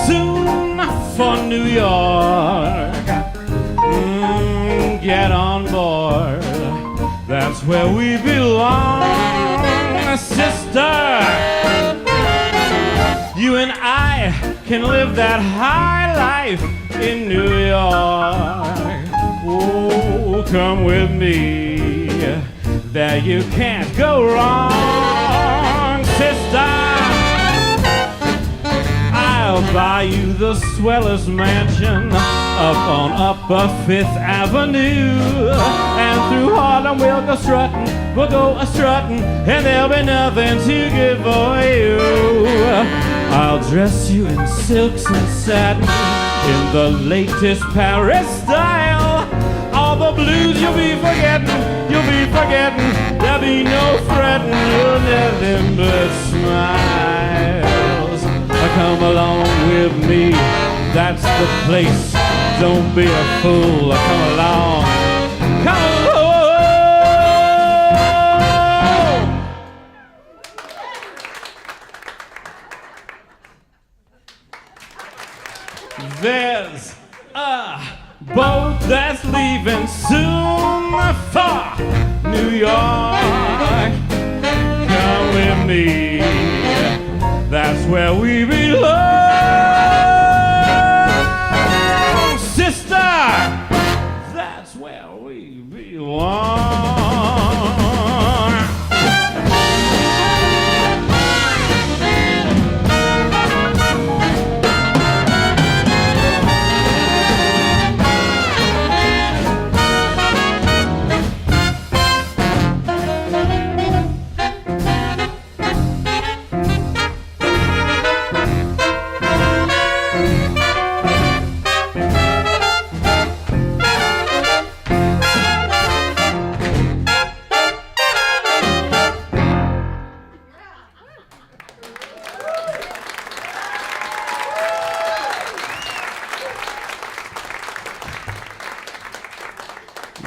soon for New York. Get on board, that's where we belong, sister. You and I can live that high life in New York. Oh, come with me, there you can't go wrong, sister. I'll buy you the swellest mansion up on Upper Fifth Avenue. And through Harlem we'll go a-strutting, and there'll be nothing to give for you. I'll dress you in silks and satin, in the latest Paris style. All the blues you'll be forgetting. There'll be no fretting, you'll nothing but smiles. Come along with me, that's the place. Don't be a fool, come along. Come along! There's a boat that's leaving soon for New York. Come with me, that's where we belong, sister. That's where we belong.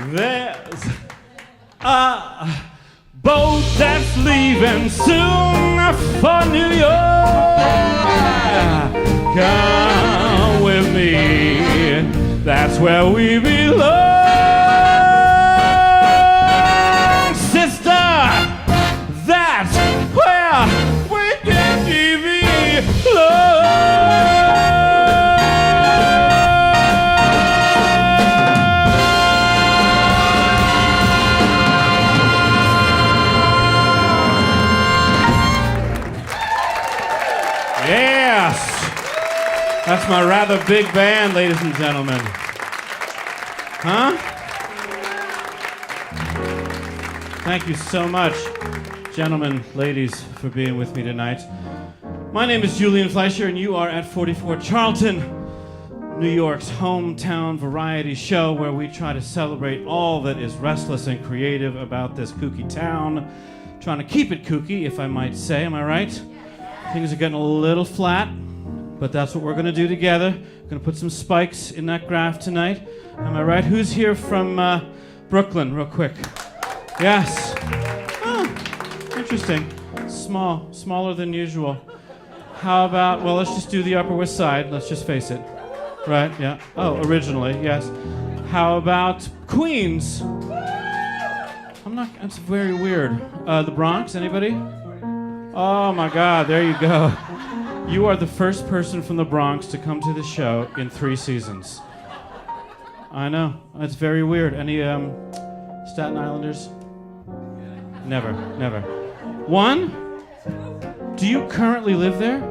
There's a boat that's leaving soon for New York. Come with me, that's where we belong, sister. That's where we belong. Yes, that's my rather big band, ladies and gentlemen. Huh? Thank you so much, gentlemen, ladies, for being with me tonight. My name is Julian Fleisher, and you are at 44 Charlton, New York's hometown variety show where we try to celebrate all that is restless and creative about this kooky town. Trying to keep it kooky, if I might say, am I right? Things are getting a little flat, but that's what we're going to do together. We're going to put some spikes in that graph tonight. Am I right? Who's here from Brooklyn, real quick? Yes. Oh, interesting. Smaller than usual. How about, well, let's just do the Upper West Side. Let's just face it. Right, yeah. Oh, originally, yes. How about Queens? That's very weird. The Bronx, anybody? Oh my God, there you go. You are the first person from the Bronx to come to the show in 3 seasons. I know, that's very weird. Any Staten Islanders? Never. One? Do you currently live there?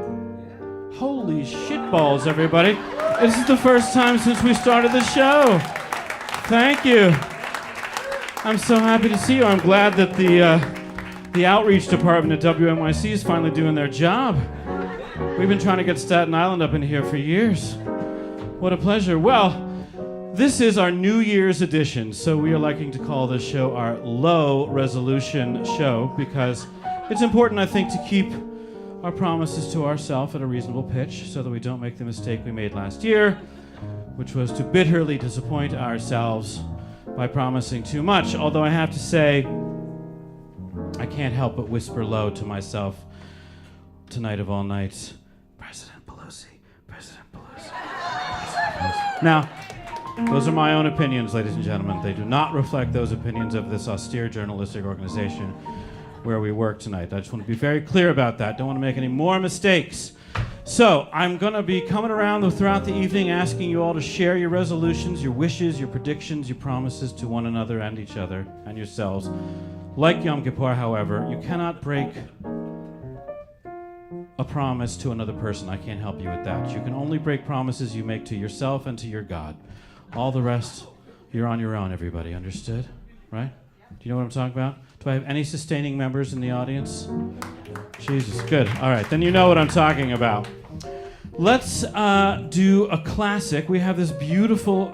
Holy shitballs, everybody. This is the first time since we started the show. Thank you. I'm so happy to see you. I'm glad that the outreach department at WNYC is finally doing their job. We've been trying to get Staten Island up in here for years. What a pleasure. Well, this is our New Year's edition, so we are liking to call this show our low resolution show because it's important, I think, to keep our promises to ourselves at a reasonable pitch so that we don't make the mistake we made last year, which was to bitterly disappoint ourselves by promising too much. Although I have to say, I can't help but whisper low to myself tonight of all nights, President Pelosi, President Pelosi. Now, those are my own opinions, ladies and gentlemen. They do not reflect those opinions of this austere journalistic organization where we work tonight. I just want to be very clear about that. Don't want to make any more mistakes. So, I'm going to be coming around throughout the evening asking you all to share your resolutions, your wishes, your predictions, your promises to one another and each other and yourselves. Like Yom Kippur, however, you cannot break a promise to another person. I can't help you with that. You can only break promises you make to yourself and to your God. All the rest, you're on your own, everybody. Understood? Right? Do you know what I'm talking about? Do I have any sustaining members in the audience? Jesus, good. All right, then you know what I'm talking about. Let's do a classic. We have this beautiful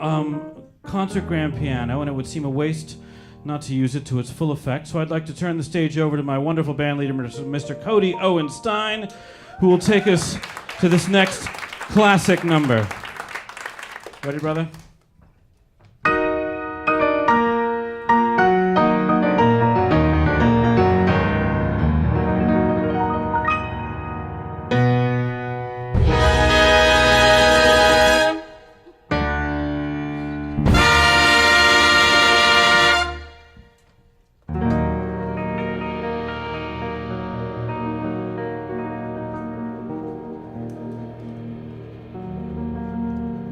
concert grand piano, and it would seem a waste not to use it to its full effect. So I'd like to turn the stage over to my wonderful band leader, Mr. Cody Owen Stein, who will take us to this next classic number. Ready, brother?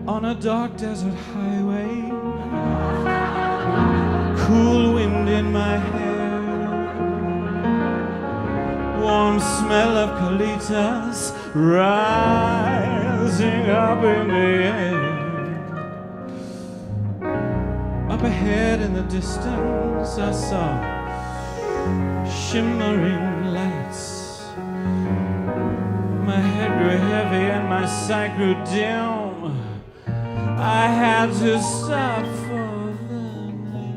On a dark desert highway, cool wind in my hair, warm smell of colitas rising up in the air. Up ahead in the distance I saw shimmering lights. My head grew heavy and my sight grew dim. I had to stop for the night.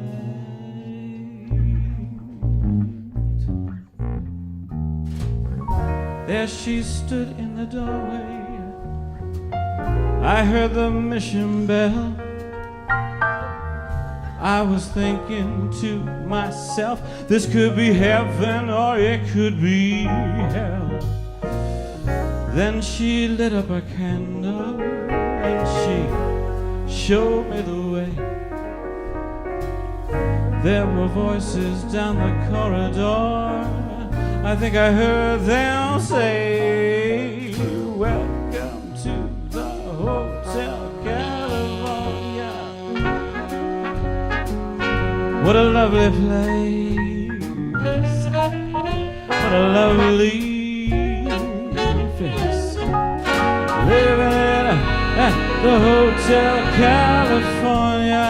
There she stood in the doorway. I heard the mission bell. I was thinking to myself, this could be heaven or it could be hell. Then she lit up a candle and she showed me the way. There were voices down the corridor. I think I heard them say, welcome to the Hotel California. What a lovely place. What a lovely face. Living at the Hotel California.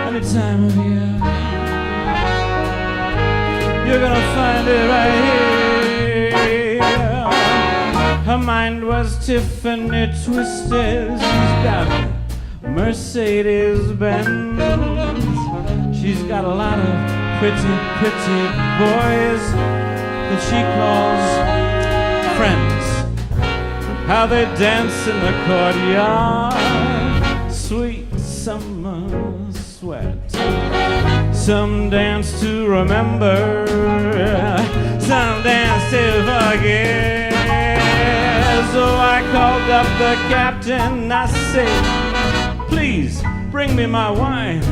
Any time of year, you're gonna find it right here. Her mind was Tiffany twisted. She's got Mercedes Benz. She's got a lot of pretty boys that she calls friends. How they dance in the courtyard, sweet summer sweat. Some dance to remember, some dance to forget. So I called up the captain, I said, please bring me my wine.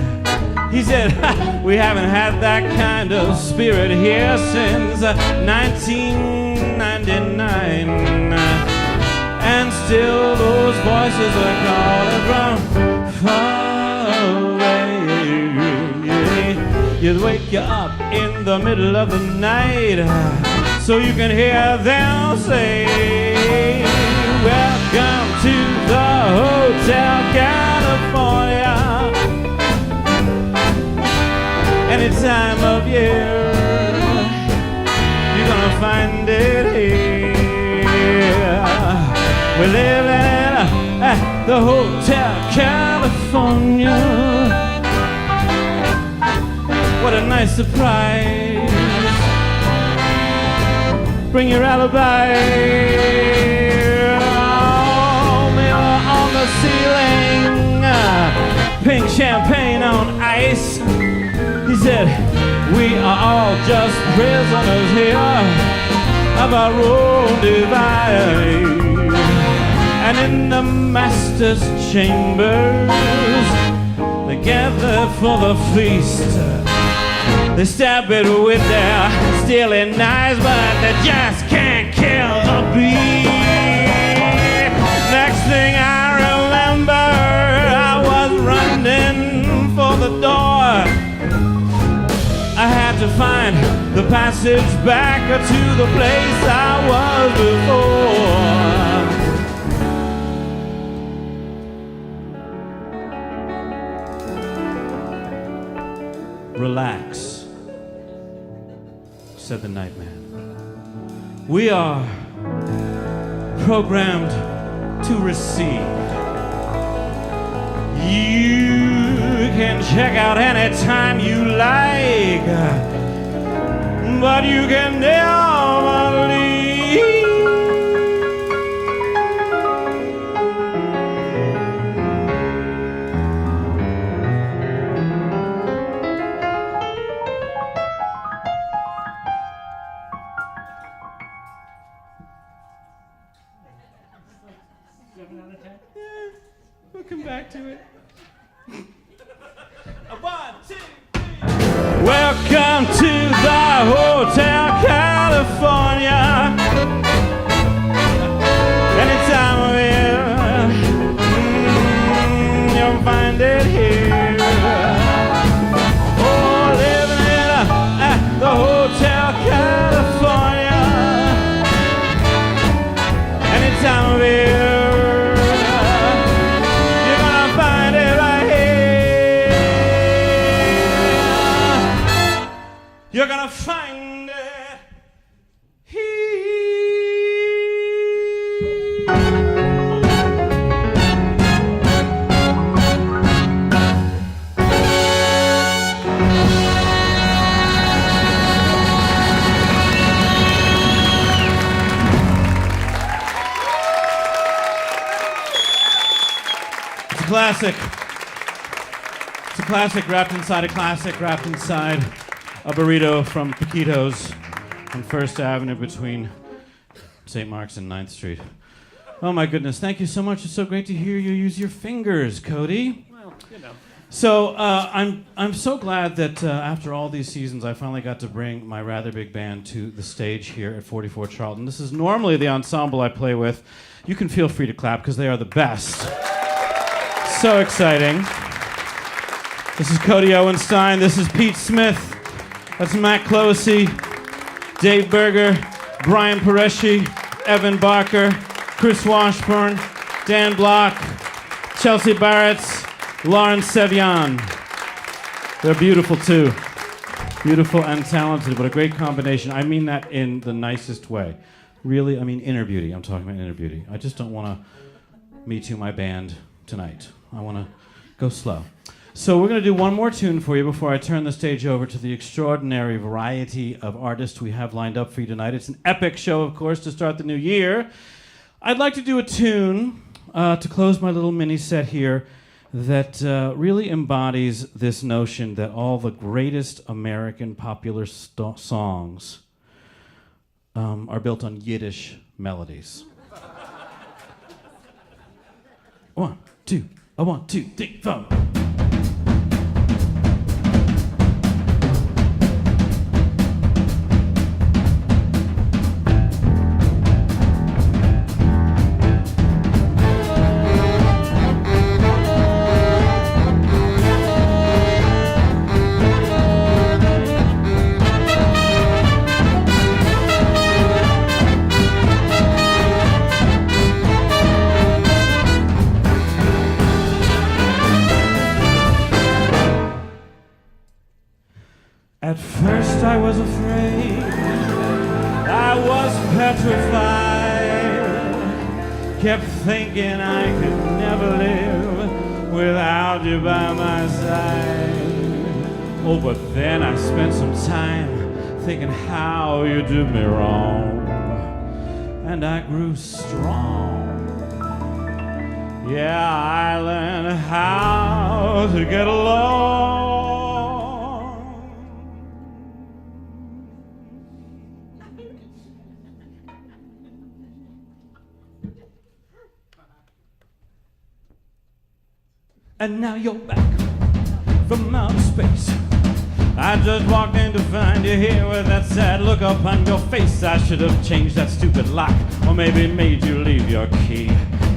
He said, we haven't had that kind of spirit here since 1999. And still those voices are calling from far away. You'd wake you up in the middle of the night so you can hear them say, welcome to the Hotel California. Any time of year, you're gonna find it here. We're living at the Hotel California. What a nice surprise. Bring your alibi. Oh, mirror on the ceiling, pink champagne on ice. He said, we are all just prisoners here of our own divine. And in the master's chambers, they gather for the feast. They stab it with their steely knives, but they just can't kill the beast. Next thing I remember, I was running for the door. I had to find the passage back to the place I was before. Relax, said the nightman. We are programmed to receive. You can check out anytime you like, but you can never leave. We'll come back to it. 1, 2, 3. Welcome to the Hotel California. Any time of year, you'll find it here. Oh, living in the Hotel California. Any time of year. You're gonna find it here. It's a classic. It's a classic wrapped inside a classic, wrapped inside a burrito from Paquitos on First Avenue between St. Mark's and 9th Street. Oh my goodness, thank you so much. It's so great to hear you use your fingers, Cody. Well, you know. So I'm so glad that after all these seasons, I finally got to bring my rather big band to the stage here at 44 Charlton. This is normally the ensemble I play with. You can feel free to clap because they are the best. So exciting. This is Cody Owenstein. This is Pete Smith. That's Matt Closey, Dave Berger, Brian Paresci, Evan Barker, Chris Washburn, Dan Block, Chelsea Barrett, Lauren Sevian. They're beautiful too. Beautiful and talented, but a great combination. I mean that in the nicest way. Really, I mean inner beauty. I'm talking about inner beauty. I just don't want to Me Too my band tonight. I want to go slow. So we're going to do one more tune for you before I turn the stage over to the extraordinary variety of artists we have lined up for you tonight. It's an epic show, of course, to start the new year. I'd like to do a tune to close my little mini set here that really embodies this notion that all the greatest American popular songs are built on Yiddish melodies. 1, 2, 1, 2, 3, 4. At first I was afraid, I was petrified, kept thinking I could never live without you by my side. Oh, but then I spent some time thinking how you did me wrong, and I grew strong. Yeah, I learned how to get along. and now you're back from outer space. I just walked in to find you here with that sad look upon your face. I should have changed that stupid lock, or maybe made you leave your key.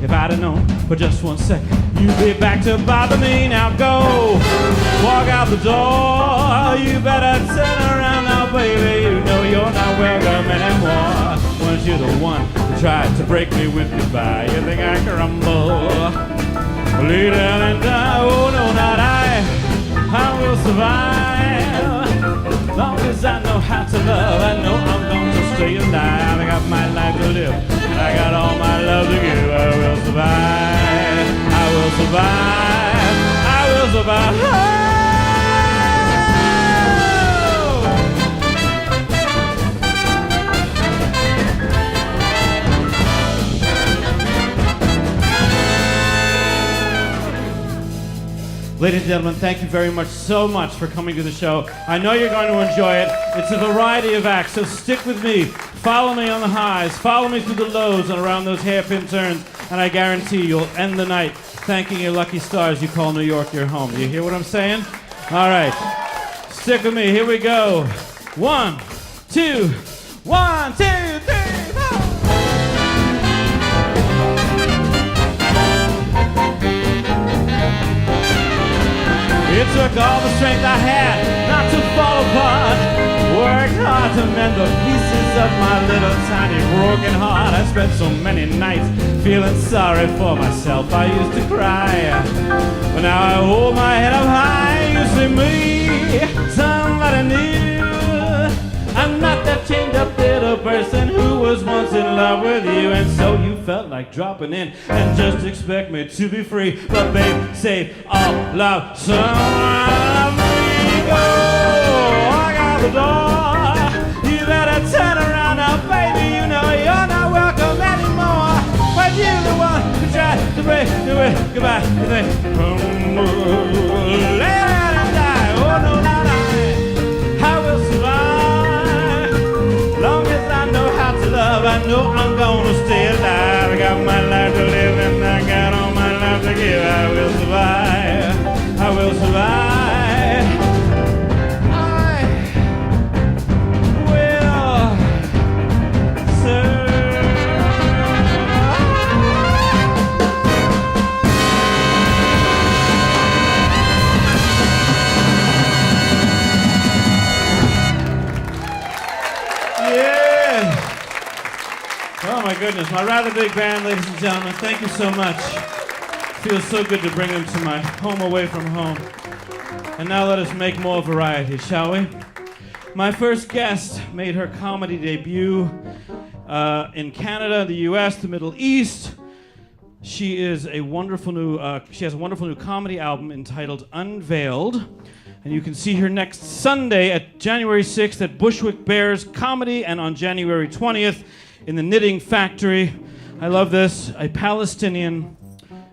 If I'd have known for just 1 second you'd be back to bother me. Now go, walk out the door. You better turn around now, baby. You know you're not welcome anymore. Weren't you the one who tried to break me with goodbye? You think I crumble? Lay down and die. Oh no, not I will survive. Long as I know how to love, I know I'm going to stay alive. I got my life to live, I got all my love to give. I will survive, I will survive, I will survive. Ladies and gentlemen, thank you very much so much for coming to the show. I know you're going to enjoy it. It's a variety of acts, so stick with me. Follow me on the highs, follow me through the lows and around those hairpin turns, and I guarantee you'll end the night thanking your lucky stars you call New York your home. Do you hear what I'm saying? All right, stick with me. Here we go. 1, 2, 1, 2, 3, 4. It took all the strength I had not to fall apart. Worked hard to mend the pieces of my little tiny broken heart. I spent so many nights feeling sorry for myself. I used to cry, but now I hold my head up high. You see me, somebody new. I'm not that chained up little person who was once in love with you. And so you felt like dropping in and just expect me to be free. But babe, save all love, some me go. Walk out the door. You better turn around now, baby. You know you're not welcome anymore. But you're the one who tried to break the way goodbye. You think, lay down and die. Oh no, not I will survive. Long as I know how to love, I know I'm gonna stay alive. I got my life to live and I got all my life to give. I will survive, I will survive. I will Oh my goodness, my rather big band, ladies and gentlemen, thank you so much. Feels so good to bring them to my home away from home. And now let us make more variety, shall we? My first guest made her comedy debut in Canada, the US, the Middle East. She has a wonderful new comedy album entitled Unveiled. And you can see her next Sunday at January 6th at Bushwick Bears Comedy, and on January 20th in the Knitting Factory. I love this. A Palestinian,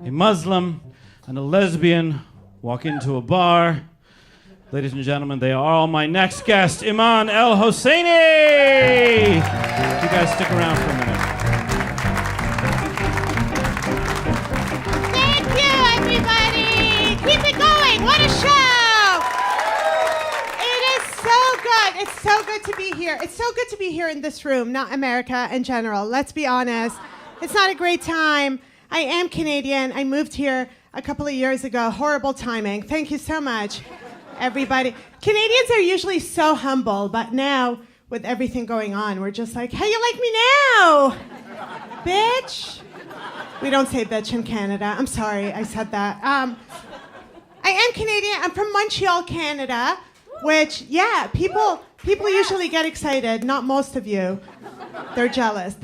a Muslim, and a lesbian walk into a bar. Ladies and gentlemen, they are all my next guest, Eman El-Husseini! You guys stick around for a minute. Thank you, everybody! Keep it going! What a show! It's so good to be here. It's so good to be here in this room, not America in general. Let's be honest. It's not a great time. I am Canadian. I moved here a couple of years ago. Horrible timing. Thank you so much, everybody. Canadians are usually so humble, but now, with everything going on, we're just like, hey, you like me now? Bitch. We don't say bitch in Canada. I'm sorry I said that. I am Canadian. I'm from Montreal, Canada. Which, yeah, people usually get excited. Not most of you. They're jealous.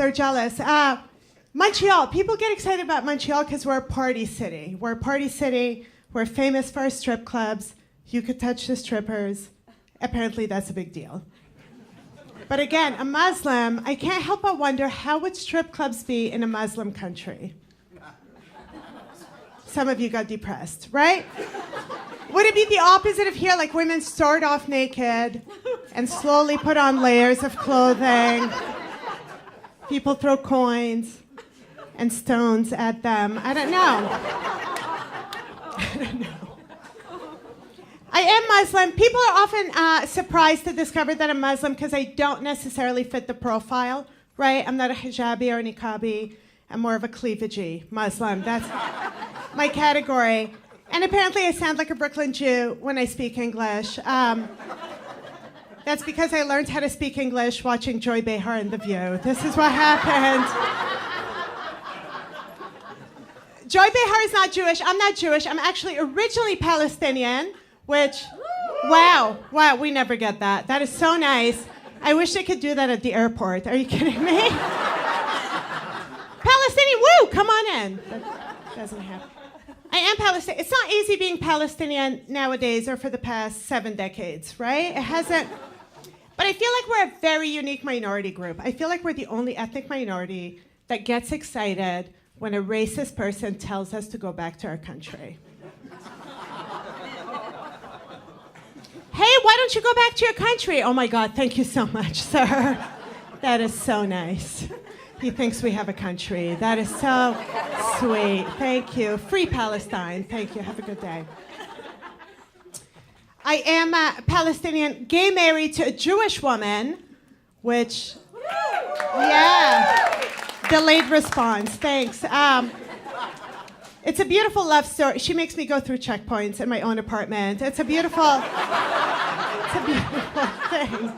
Montreal. People get excited about Montreal because we're a party city. We're a party city. We're famous for our strip clubs. You could touch the strippers. Apparently, that's a big deal. But again, a Muslim, I can't help but wonder, how would strip clubs be in a Muslim country? Some of you got depressed, right? Would it be the opposite of here, like women start off naked and slowly put on layers of clothing? People throw coins and stones at them. I don't know. I don't know. I am Muslim. People are often surprised to discover that I'm Muslim because I don't necessarily fit the profile, right? I'm not a hijabi or a niqabi. I'm more of a cleavagey Muslim. That's my category. And apparently I sound like a Brooklyn Jew when I speak English. That's because I learned how to speak English watching Joy Behar in The View. This is what happened. Joy Behar is not Jewish. I'm not Jewish. I'm actually originally Palestinian, which, wow, we never get that. That is so nice. I wish they could do that at the airport. Are you kidding me? Palestinian, woo, come on in. That doesn't happen. I am Palestinian. It's not easy being Palestinian nowadays or for the past 7 decades, right? It hasn't. But I feel like we're a very unique minority group. I feel like we're the only ethnic minority that gets excited when a racist person tells us to go back to our country. Hey, why don't you go back to your country? Oh my God, thank you so much, sir. That is so nice. He thinks we have a country. That is so sweet. Thank you. Free Palestine. Thank you. Have a good day. I am a Palestinian gay married to a Jewish woman, which, yeah, delayed response. Thanks. It's a beautiful love story. She makes me go through checkpoints in my own apartment. It's a beautiful thing.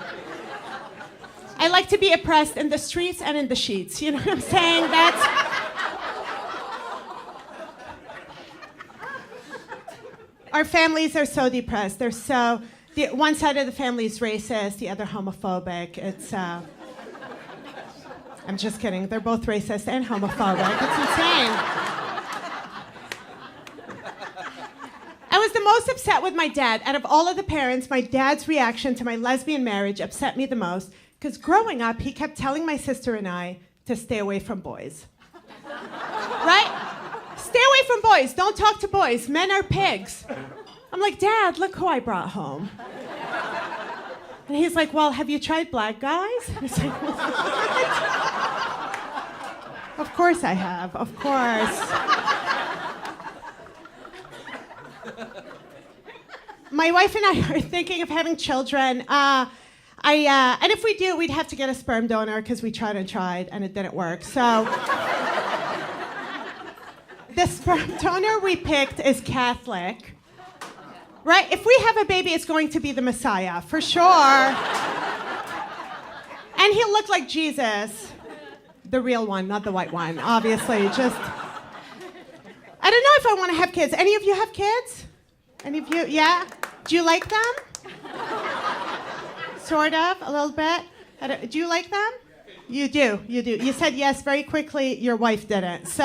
I like to be oppressed in the streets and in the sheets. You know what I'm saying? Our families are so depressed. They're so... one side of the family is racist, the other homophobic. It's... I'm just kidding. They're both racist and homophobic. It's insane. I was the most upset with my dad. Out of all of the parents, my dad's reaction to my lesbian marriage upset me the most. Because growing up, he kept telling my sister and I to stay away from boys. Right? Stay away from boys. Don't talk to boys. Men are pigs. I'm like, Dad, look who I brought home. And he's like, well, have you tried black guys? It's like, what? Of course I have. Of course. My wife and I are thinking of having children. And if we do, we'd have to get a sperm donor because we tried and it didn't work. So the sperm donor we picked is Catholic, right? If we have a baby, it's going to be the Messiah, for sure. And he'll look like Jesus, the real one, not the white one, obviously. Just, I don't know if I want to have kids. Any of you have kids? Any of you? Yeah? Do you like them? Sort of, a little bit. Do you like them? You do. You said yes very quickly. Your wife didn't. So,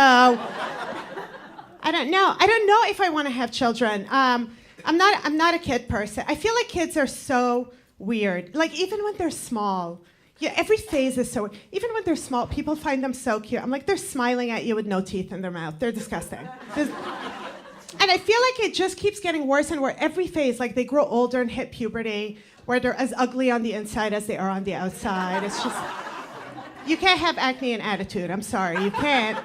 I don't know. I don't know if I want to have children. I'm not a kid person. I feel like kids are so weird. Like, even when they're small. Yeah, every phase is so... Even when they're small, people find them so cute. I'm like, they're smiling at you with no teeth in their mouth. They're disgusting. And I feel like it just keeps getting worse and worse. Every phase, like, they grow older and hit puberty, where they're as ugly on the inside as they are on the outside. It's just... You can't have acne and attitude. I'm sorry. You can't.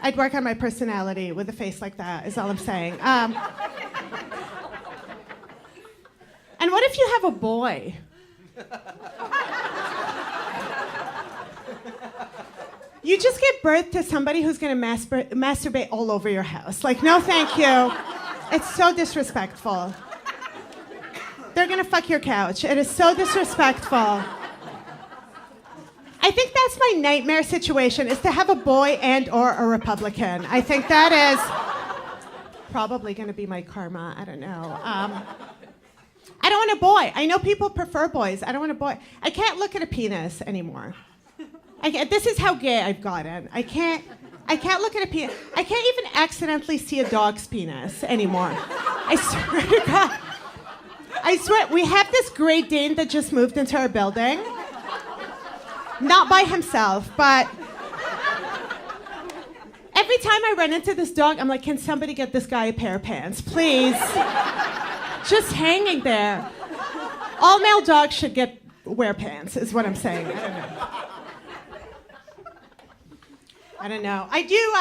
I'd work on my personality with a face like that, is all I'm saying. And what if you have a boy? You just give birth to somebody who's going to masturbate all over your house. Like, no thank you. It's so disrespectful. They're going to fuck your couch. It is so disrespectful. I think that's my nightmare situation, is to have a boy and or a Republican. I think that is probably going to be my karma. I don't know. I don't want a boy. I know people prefer boys. I don't want a boy. I can't look at a penis anymore. This is how gay I've gotten. I can't look at a penis. I can't even accidentally see a dog's penis anymore. I swear to God. I swear, we have this Great Dane that just moved into our building. Not by himself, but every time I run into this dog, I'm like, can somebody get this guy a pair of pants, please? Just hanging there. All male dogs should wear pants, is what I'm saying. I don't know. I do,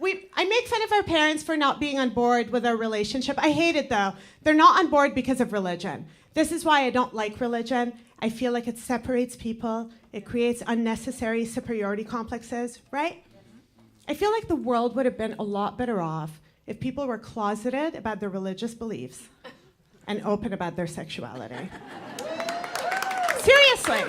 I make fun of our parents for not being on board with our relationship. I hate it, though. They're not on board because of religion. This is why I don't like religion. I feel like it separates people. It creates unnecessary superiority complexes, right? I feel like the world would have been a lot better off if people were closeted about their religious beliefs and open about their sexuality. Seriously.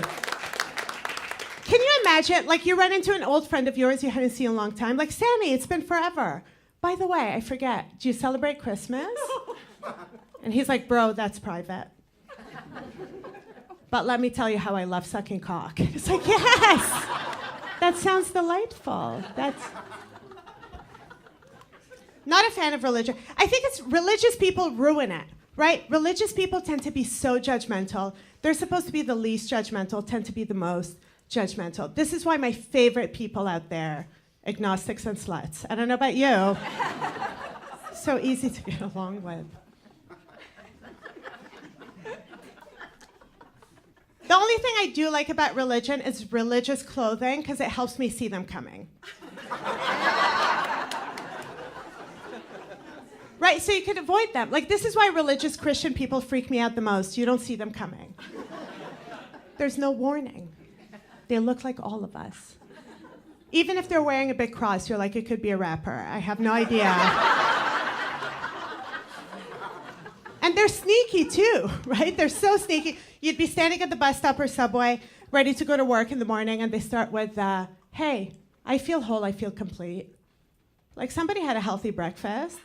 Can you imagine, like, you run into an old friend of yours you haven't seen in a long time, like, Sammy, it's been forever. By the way, I forget, do you celebrate Christmas? And he's like, bro, that's private. But let me tell you how I love sucking cock. It's like, yes, that sounds delightful. That's not a fan of religion. I think it's religious people ruin it, right? Religious people tend to be so judgmental. They're supposed to be the least judgmental, tend to be the most judgmental. This is why my favorite people out there, agnostics and sluts. I don't know about you. So easy to get along with. The only thing I do like about religion is religious clothing, because it helps me see them coming. Right, so you could avoid them. Like, this is why religious Christian people freak me out the most. You don't see them coming. There's no warning. They look like all of us. Even if they're wearing a big cross, you're like, it could be a rapper. I have no idea. And they're sneaky too, right? They're so sneaky. You'd be standing at the bus stop or subway, ready to go to work in the morning, and they start with, hey, I feel whole, I feel complete. Like, somebody had a healthy breakfast.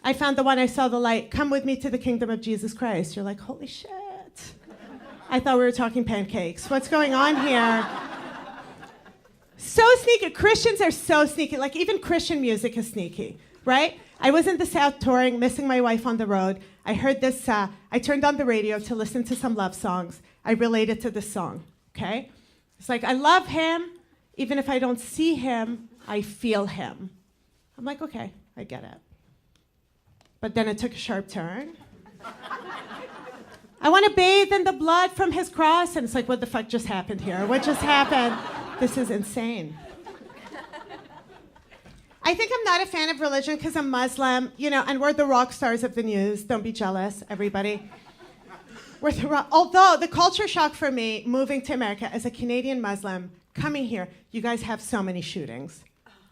I found the one, I saw the light, come with me to the kingdom of Jesus Christ. You're like, holy shit. I thought we were talking pancakes. What's going on here? So sneaky. Christians are so sneaky. Like, even Christian music is sneaky, right? I was in the South touring, missing my wife on the road. I heard this, I turned on the radio to listen to some love songs. I related to this song, okay? It's like, I love him. Even if I don't see him, I feel him. I'm like, okay, I get it. But then it took a sharp turn. I want to bathe in the blood from his cross. And it's like, what the fuck just happened here? What just happened? This is insane. I think I'm not a fan of religion because I'm Muslim, and we're the rock stars of the news. Don't be jealous, everybody. Although the culture shock for me, moving to America as a Canadian Muslim, coming here, you guys have so many shootings,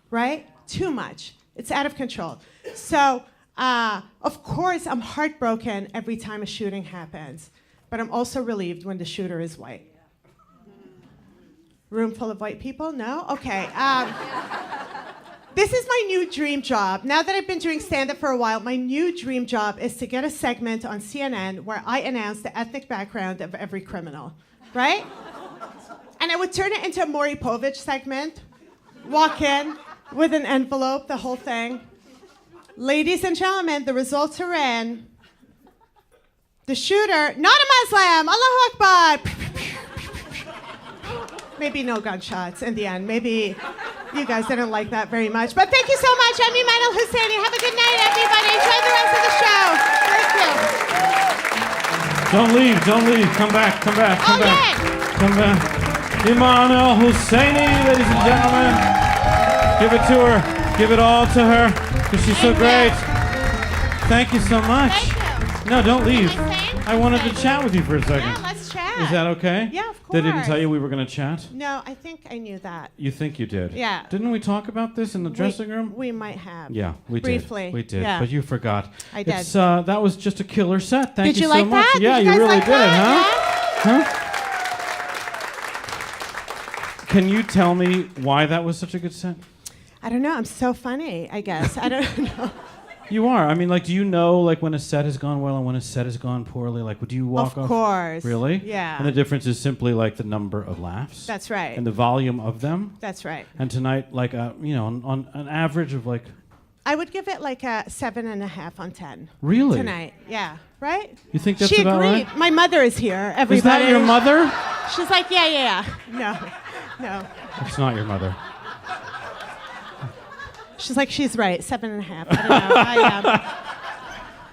right? Too much. It's out of control. So, of course, I'm heartbroken every time a shooting happens, but I'm also relieved when the shooter is white. Room full of white people? No? Okay. This is my new dream job. Now that I've been doing stand-up for a while, my new dream job is to get a segment on CNN where I announce the ethnic background of every criminal, right? And I would turn it into a Maury Povich segment, walk in with an envelope, the whole thing. Ladies and gentlemen, the results are in. The shooter, not a Muslim, Allahu Akbar. Maybe no gunshots in the end. Maybe you guys didn't like that very much. But thank you so much. I'm Eman El-Husseini. Have a good night, everybody. Enjoy the rest of the show. Thank you. Don't leave. Come back. Come back. Yeah. Come back. Amon Al Husseini, ladies and gentlemen. Give it to her. Give it all to her, because she's so great. Thank you so much. Thank you. No, don't leave. I wanted to chat with you for a second. Yeah, let's chat. Is that okay? Yeah, of course. They didn't tell you we were going to chat? No, I think I knew that. You think you did? Yeah. Didn't we talk about this in the dressing room? We might have. Yeah, we did. Briefly. We did, yeah. but you forgot. I did. That was just a killer set. Thank did you you so like much. that? Yeah, did you guys really like did it, that? huh? Huh? Can you tell me why that was such a good set? I don't know. I'm so funny, I guess. I don't know. You are. I mean, like, do you know, like, when a set has gone well and when a set has gone poorly? Like, do you walk off? Of course. Really? Yeah. And the difference is simply, like, the number of laughs. That's right. And the volume of them. That's right. And tonight, like, on an average of, like... I would give it, like, a 7.5 on 10. Really? Tonight. Yeah. Right? You think that's she about agreed. right? My mother is here, everybody. Is that your mother? She's like, yeah. No. It's not your mother. She's like, she's right, 7.5. I don't know. I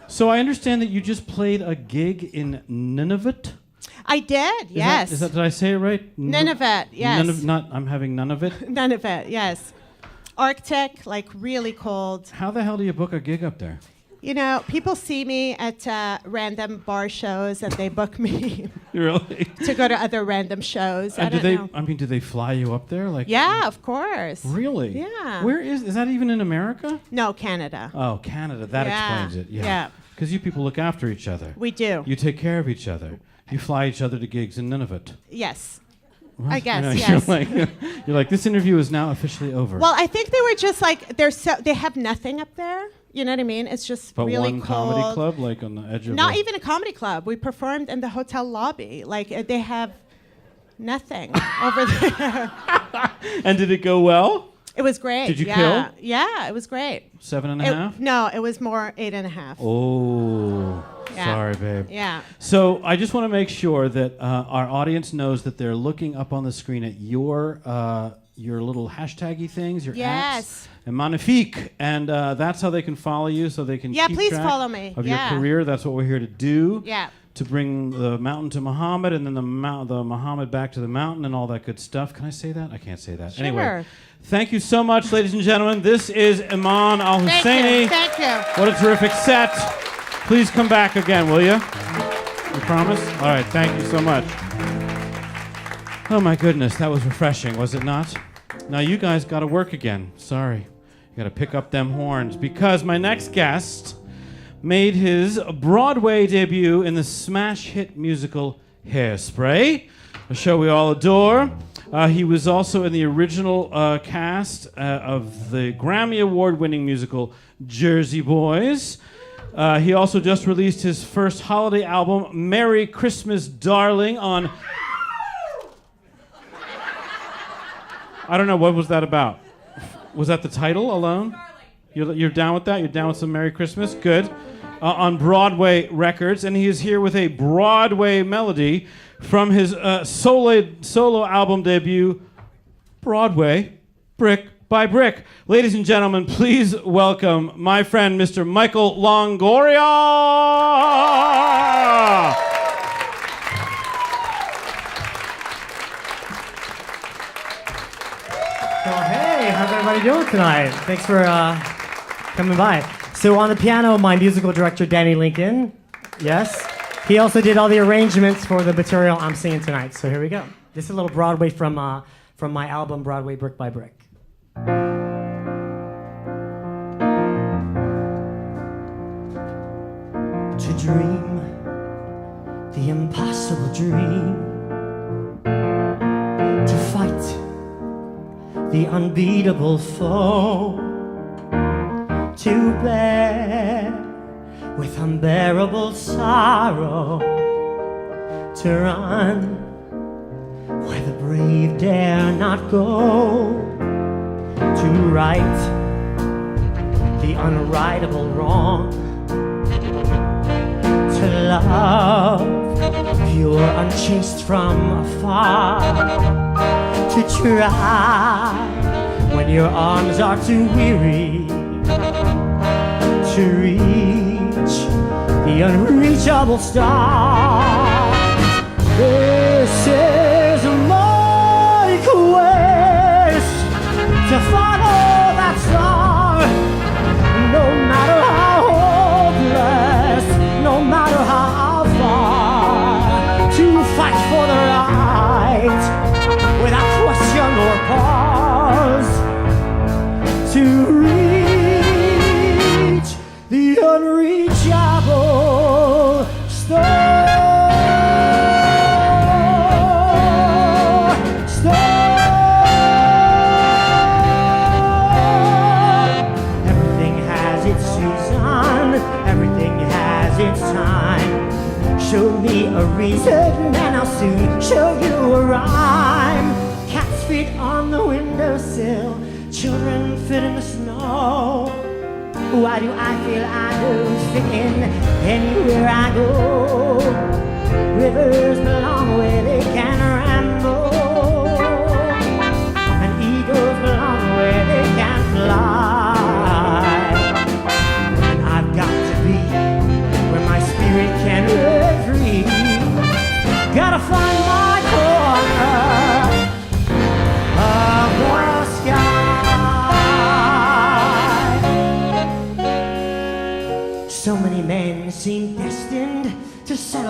am. So I understand that you just played a gig in Nunavut. I did, yes. Did I say it right? Nunavut, yes. I'm having none of it. None of it, yes. Arctic, like really cold. How the hell do you book a gig up there? You know, people see me at random bar shows and they book me Really? to go to other random shows. And I don't know. I mean, do they fly you up there? Like, Yeah, of course. really? Yeah. Where is that even in America? No, Canada. Oh, Canada. That Yeah. explains it. Yeah. Because you people look after each other. We do. You take care of each other. You fly each other to gigs in Nunavut. Yes. What? I guess, You know, yes. you're like, this interview is now officially over. Well, I think they were just like they have nothing up there. You know what I mean? It's just but really one cold. comedy club, like on the edge of Not even a comedy club. We performed in the hotel lobby. Like they have nothing over there. And did it go well? It was great. Did you yeah. kill? Yeah, it was great. 7.5? No, it was more 8.5. Oh, Yeah. sorry, babe. Yeah. So I just want to make sure that our audience knows that they're looking up on the screen at your little hashtaggy things, your Yes. acts, and magnifique, and that's how they can follow you, so they can keep please track follow me. of Yeah. your career. That's what we're here to do. Yeah. To bring the mountain to Muhammad, and then the Muhammad back to the mountain, and all that good stuff. Can I say that? I can't say that. Sure. Anyway, thank you so much, ladies and gentlemen. This is Amon Al Husseini. Thank you. What a terrific set. Please come back again, will you? You promise? All right, thank you so much. Oh my goodness, that was refreshing, was it not? Now you guys got to work again. Sorry. You got to pick up them horns, because my next guest made his Broadway debut in the smash hit musical Hairspray, a show we all adore. He was also in the original cast of the Grammy Award-winning musical Jersey Boys. He also just released his first holiday album, Merry Christmas, Darling, on... I don't know, what was that about? Was that the title alone? You're down with that? You're down with some Merry Christmas? Good. On Broadway Records, and he is here with a Broadway melody from his solo album debut, Broadway, Brick by Brick. Ladies and gentlemen, please welcome my friend, Mr. Michael Longoria! Well, hey, how's everybody doing tonight? Thanks for coming by. So on the piano, my musical director, Danny Lincoln. Yes. He also did all the arrangements for the material I'm singing tonight. So here we go. This is a little Broadway from my album, Broadway Brick by Brick. To dream the impossible dream, to fight the unbeatable foe, to bear with unbearable sorrow, to run where the brave dare not go, to right the unrightable wrong, to love pure unchaste from afar, to try when your arms are too weary, to reach the unreachable star. This is my quest to follow that star, no matter how hopeless, no matter how far, to fight for the right without question or pause, to reach the unreachable star. Everything has its season, everything has its time. Show me a reason and I'll soon show you a rhyme. Cat's feet on the windowsill, children fit in the snow. Why do I feel I don't fit in anywhere I go? Rivers belong where they can ramble, and eagles belong where they can fly. And I've got to be where my spirit can run free. Gotta find my corner of the sky.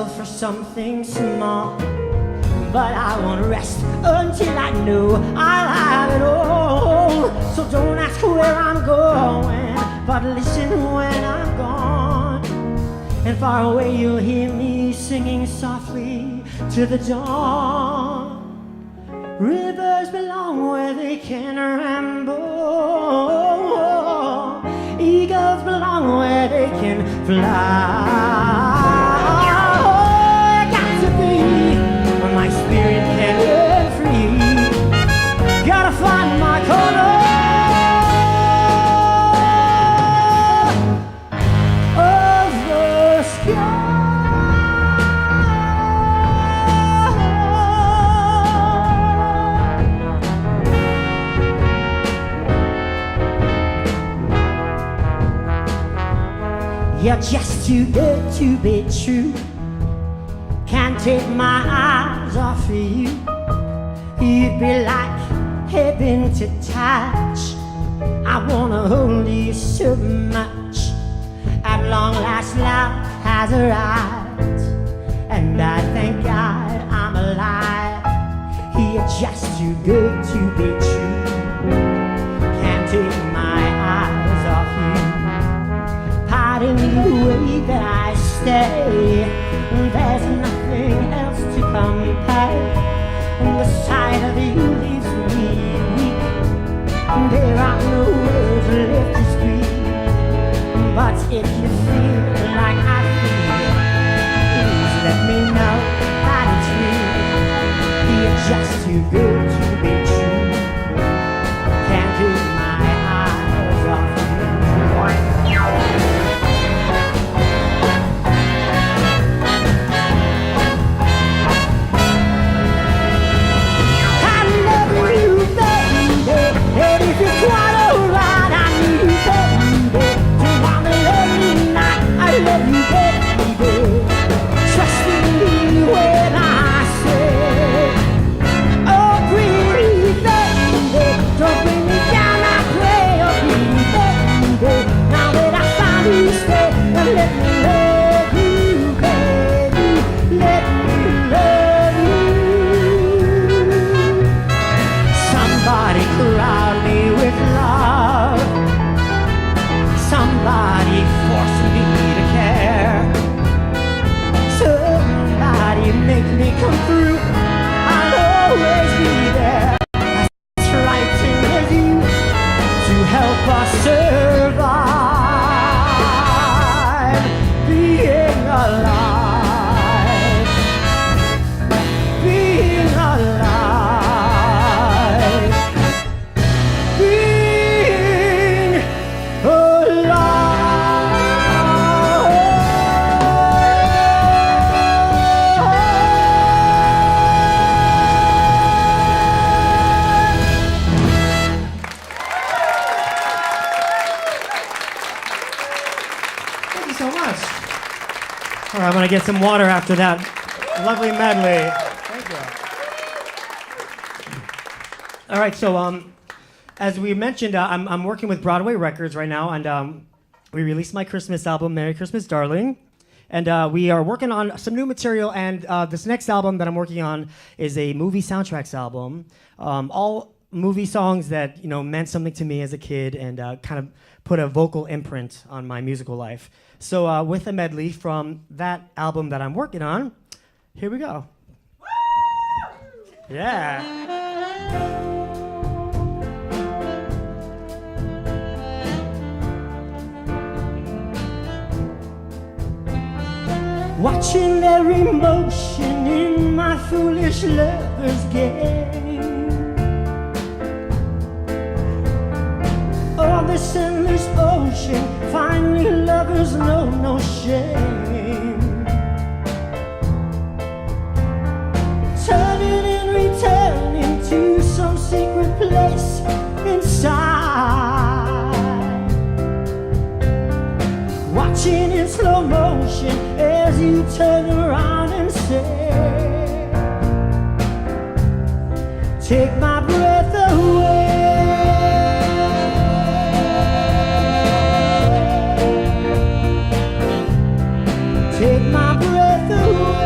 myself for something small, but I won't rest until I know I'll have it all. So don't ask where I'm going, but listen when I'm gone. And far away you'll hear me singing softly to the dawn. Rivers belong where they can ramble. Eagles belong where they can fly. I got to be where my spirit can run free. Gotta find my corner of the sky. You're just too good to be true. Can't take my eyes off of you. You'd be like heaven to touch. I wanna hold you so much. At long last, love has arrived, and I thank God I'm alive. You're just too good to be true. Can't take my eyes off you. Pardon the way that I stay. There's nothing else to compare. The sight of you leaves me weak. There are no words left to speak. But if you feel like I feel, please let me know that it's real. You're just too good to be true. Can't take my eyes off you. Come through, I'll always be there, as frightened as you, to help us survive, being alive, being alive, being alive. All right, I'm gonna get some water after that lovely medley. Thank you. All right, so as we mentioned, I'm working with Broadway Records right now, and we released my Christmas album, Merry Christmas, Darling, and we are working on some new material. And this next album that I'm working on is a movie soundtracks album, all movie songs that meant something to me as a kid, and kind of put a vocal imprint on my musical life. So with a medley from that album that I'm working on, here we go. Yeah. Watching their emotion in my foolish lover's game. Oh, this endless ocean, finally lovers know no shame. Turning and returning to some secret place inside. Watching in slow motion as you turn around and say, take my breath away. Take my breath away.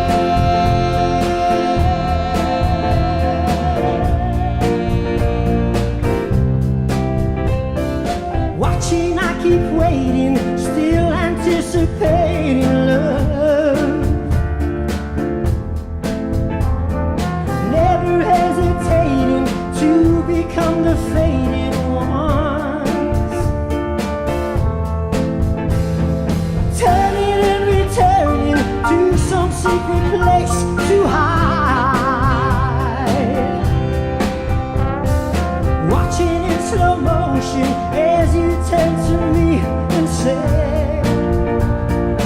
slow motion as you turn to me and say,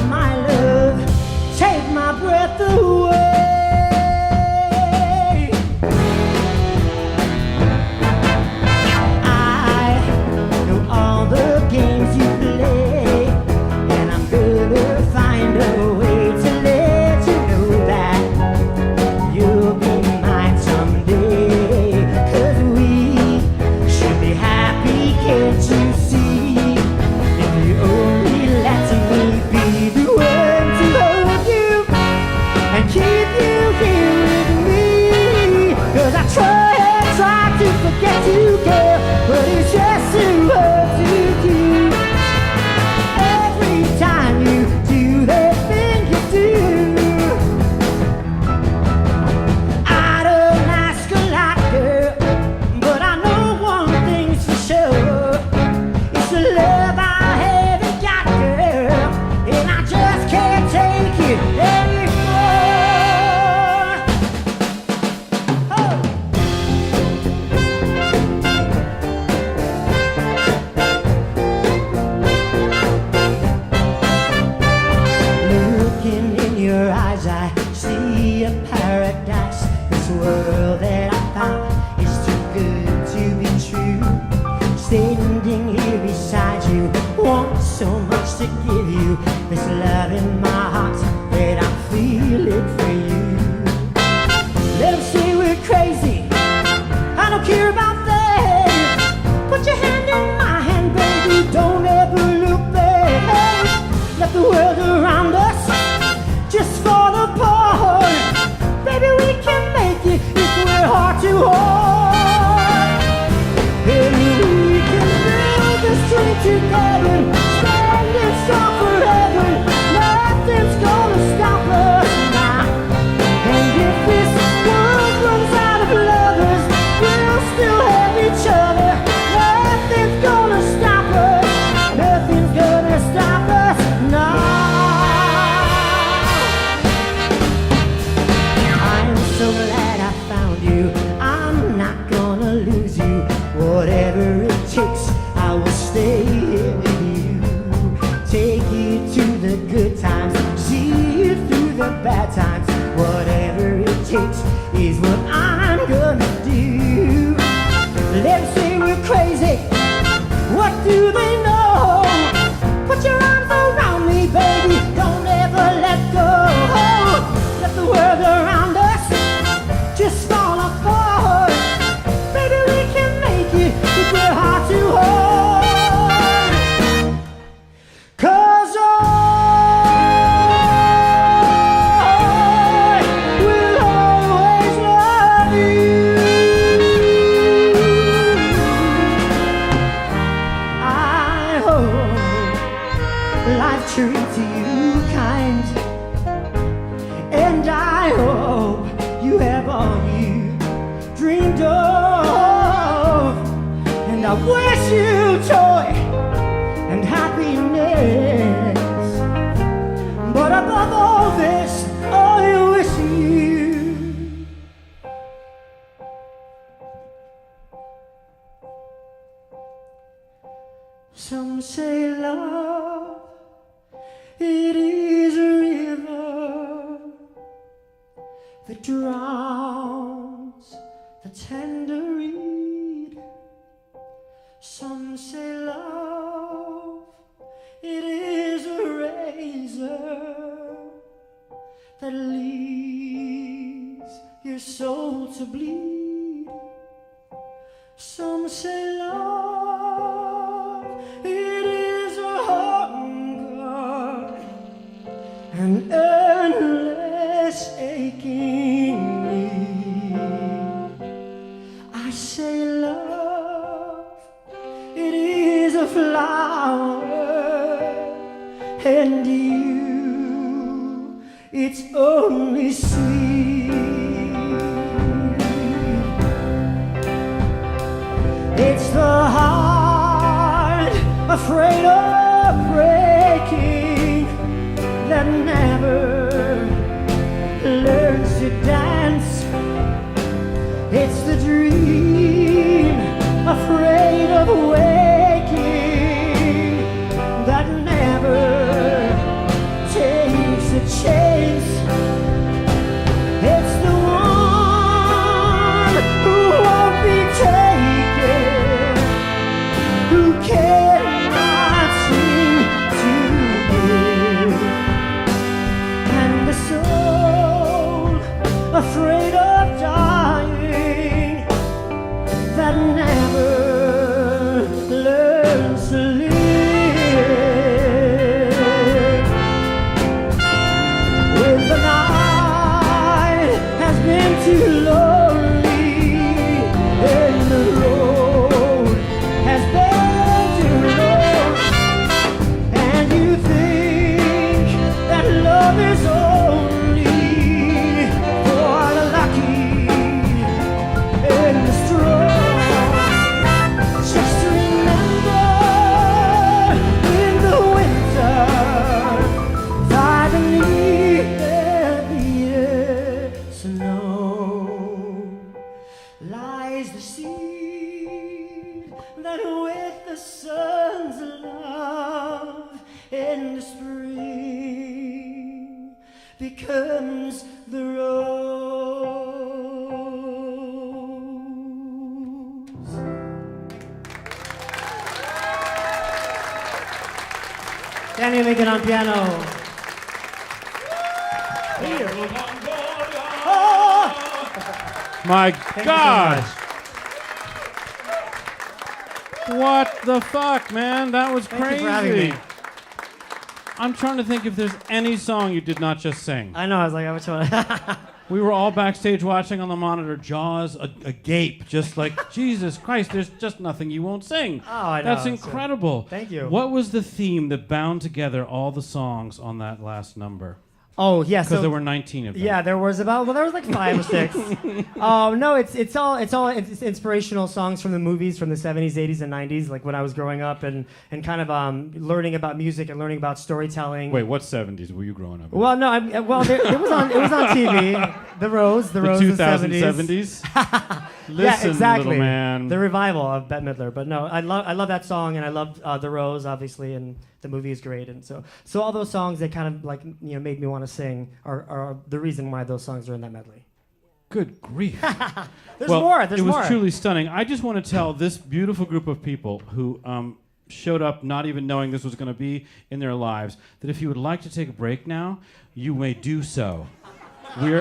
my love, take my breath away. I know all the games you play, and I'm gonna find a way to let you know that you'll be mine someday. 'Cause we should be happy, can't you see? If you only let me be the one to hold you and keep you here with me. 'Cause I try and try to forget you, girl, but it's just too hard to do. Every time you do that thing you do, I don't ask a lot, girl, but I know one thing's for sure. It's the love I haven't got, girl, and I just can't take it anymore. Oh. Looking in your eyes, I see a paradise. This world that I found is too good to be true. Standing here beside you, want so much to give you. This love in my heart that I feel it for you. Let them say we're crazy, I don't care about that. Put your hand in my hand, baby, don't ever look back. Let the world around us just fall apart. Baby, we can make it if we're hard to hold. And we can build this dream together, standing strong forever. Nothing's gonna stop us now. And if this world runs out of lovers, we'll still have each other. Nothing's gonna stop us. Nothing's gonna stop us now. I'm so glad I found you. I'm not gonna lose you. Whatever it takes, I will stay here with you. Take you to the good times, see you through the bad times. Whatever it takes is what I'm gonna do. Let them say we're crazy, what do they know? Put your arms around me, baby, don't ever let go. Let the world around us just fall apart. Baby, we can make it if we're hard to hold. 'Cause I will always love you. I hope life treats you kind, and I hope you have all you dreamed of. And I wish you joy and happiness, but above all this, I wish you some say love, it is a river that drowns the tender reed. Some say love, it is a razor that leaves your soul to bleed. Some say love, it is a hunger, an endless aching need. I say love, it is a flower, and you, it's only sweet. It's the heart afraid of breaking that never learns to dance. It's the dream of afraid of waking, that never takes a chance. It's the one who won't be taken, who cannot seem to give, and the soul afraid of dying, that never learns to live. When the night has been too lonely and the road has been too long, and you think that love is only for the lucky and the strong, just remember in the winter by the snow lies the seed that with the sun's love in the spring becomes the rose. Danny Lincoln on piano. My God! so What the fuck, man? That was Thank you for having crazy. me. I'm trying to think if there's any song you did not just sing. I know, I was like, which one? We were all backstage watching on the monitor, jaws agape, just like, Jesus Christ, there's just nothing you won't sing. Oh, I know. That's So- incredible. Thank you. What was the theme that bound together all the songs on that last number? Oh, yeah. Because So there were 19 of them. yeah, there was like 5 or 6. No, it's all inspirational songs from the movies from the 70s, 80s, and 90s, like when I was growing up and kind of learning about music and learning about storytelling. Wait, what 70s were you growing up in? Well, no, it was on TV. The Rose, the the 2070s? Listen, yeah, exactly. little man. The revival of Bette Midler. But no, I love that song, and I love The Rose, obviously, and the movie is great. And so all those songs that kind of like made me want to sing are the reason why those songs are in that medley. Good grief. There's more. There's it was more. truly stunning. I just want to tell this beautiful group of people who showed up not even knowing this was going to be in their lives that if you would like to take a break now, you may do so. We're...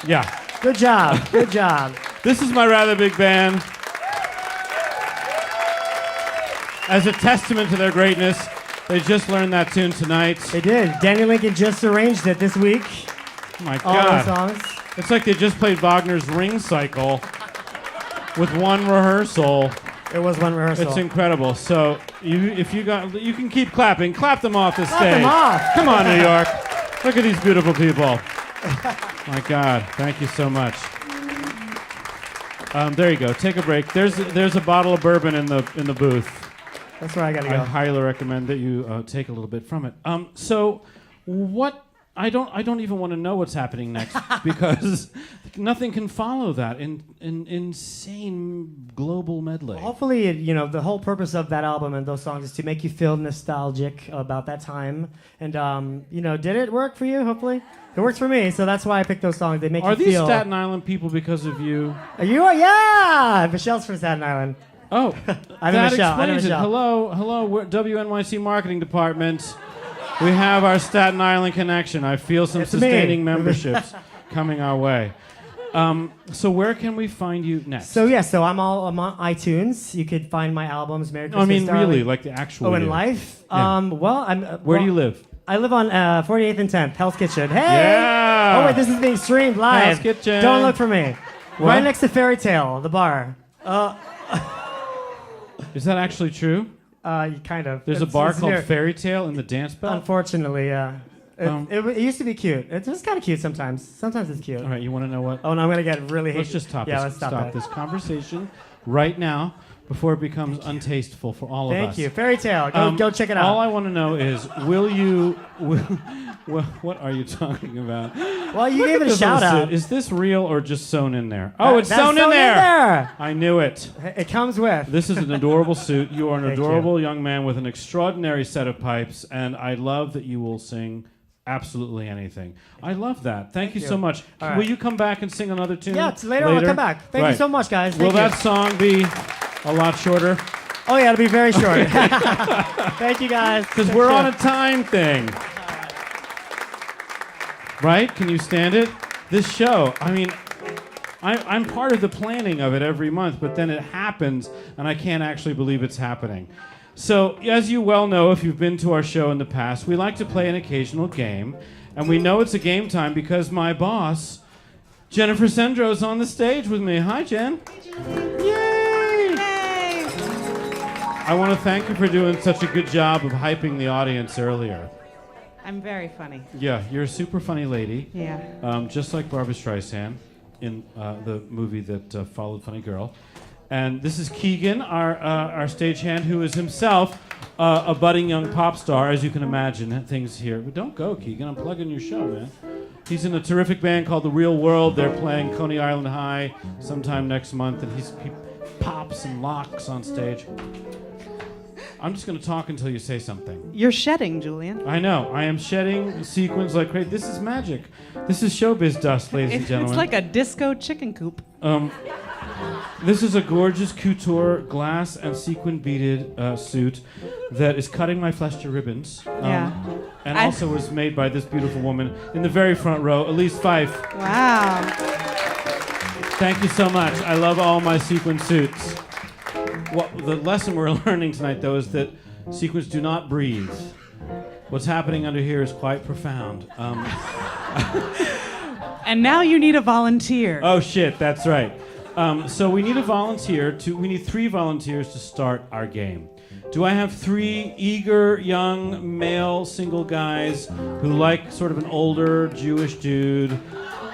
Yeah. Good job. Good job. This is my rather big band. As a testament to their greatness, they just learned that tune tonight. They did. Danny Lincoln just arranged it this week. Oh my All God. the songs. It's like they just played Wagner's Ring Cycle with one rehearsal. It was one rehearsal. It's incredible. So you can keep clapping. Clap them off the stage. them off. Come on, New York. Look at these beautiful people. My God, thank you so much. There you go. Take a break. There's a bottle of bourbon in the booth. That's where I gotta I go. highly recommend that you take a little bit from it. So what? I don't even want to know what's happening next because nothing can follow that insane global medley. Hopefully, the whole purpose of that album and those songs is to make you feel nostalgic about that time. And, did it work for you, hopefully? It works for me, so that's why I picked those songs. They make Are you these feel... Staten Island people because of you? You are? Yeah! Michelle's from Staten Island. Oh, I'm that Michelle. I'm explains it. Michelle. Hello, we're WNYC Marketing Department. We have our Staten Island connection. I feel some It's me. sustaining memberships coming our way. So where can we find you next? So I'm on iTunes. You could find my albums, Merry Christmas, I mean, Darling. really, like the actual. Oh, in you. life? Yeah. Where do you live? I live on 48th and 10th, Hell's Kitchen. Hey! Yeah! Oh, wait, this is being streamed live. Hell's Kitchen. Don't look for me. What? Right next to Fairy Tale, the bar. Is that actually true? Kind of. There's a It's- bar it's called near- Fairy Tale in the Dance Bell? Unfortunately, yeah. It used to be cute. It was kind of cute sometimes. Sometimes it's cute. All right, you want to know what? Oh, no, I'm going to get really Let's just stop stop it. this conversation right now before it becomes untasteful for all of us. Thank you. Fairy Tale. Go check it out. All I want to know is, what are you talking about? Well, you gave it a shout out. Is this real or just sewn in there? Oh, it's That's sewn in there. there. I knew it. It comes with. This is an adorable suit. You are an Thank adorable young man with an extraordinary set of pipes, and I love that you will sing absolutely anything. I love that. Thank you so much. All right. Will you come back and sing another tune? Yeah, later on I'll come back. Thank you so much, guys. Will Thank you. that song be a lot shorter? Oh, yeah, it'll be very short. Thank you, guys. Because we're on a time thing. Right? Can you stand it? This show, I mean, I'm part of the planning of it every month, but then it happens, and I can't actually believe it's happening. So, as you well know, if you've been to our show in the past, we like to play an occasional game, and we know it's a game time because my boss, Jennifer Sendro, is on the stage with me. Hi, Jen. Yay! Yay! I want to thank you for doing such a good job of hyping the audience earlier. I'm very funny. Yeah, you're a super funny lady. Yeah. Just like Barbra Streisand in the movie that followed Funny Girl. And this is Keegan, our stagehand, who is himself a budding young pop star, as you can imagine. Things here. But don't go, Keegan. I'm plugging your show, man. He's in a terrific band called The Real World. They're playing Coney Island High sometime next month, and he pops and locks on stage. I'm just going to talk until you say something. You're shedding, Julian. I know. I am shedding sequins like crazy. This is magic. This is showbiz dust, ladies and gentlemen. It's like a disco chicken coop. This is a gorgeous couture glass and sequin beaded suit that is cutting my flesh to ribbons. And also was made by this beautiful woman in the very front row, Elise Fife. Wow. Thank you so much. I love all my sequin suits. Well, the lesson we're learning tonight, though, is that sequins do not breathe. What's happening under here is quite profound. And now you need a volunteer. Oh, shit, that's right. So we need a volunteer. We need 3 volunteers to start our game. Do I have 3 eager, young, male, single guys who like sort of an older Jewish dude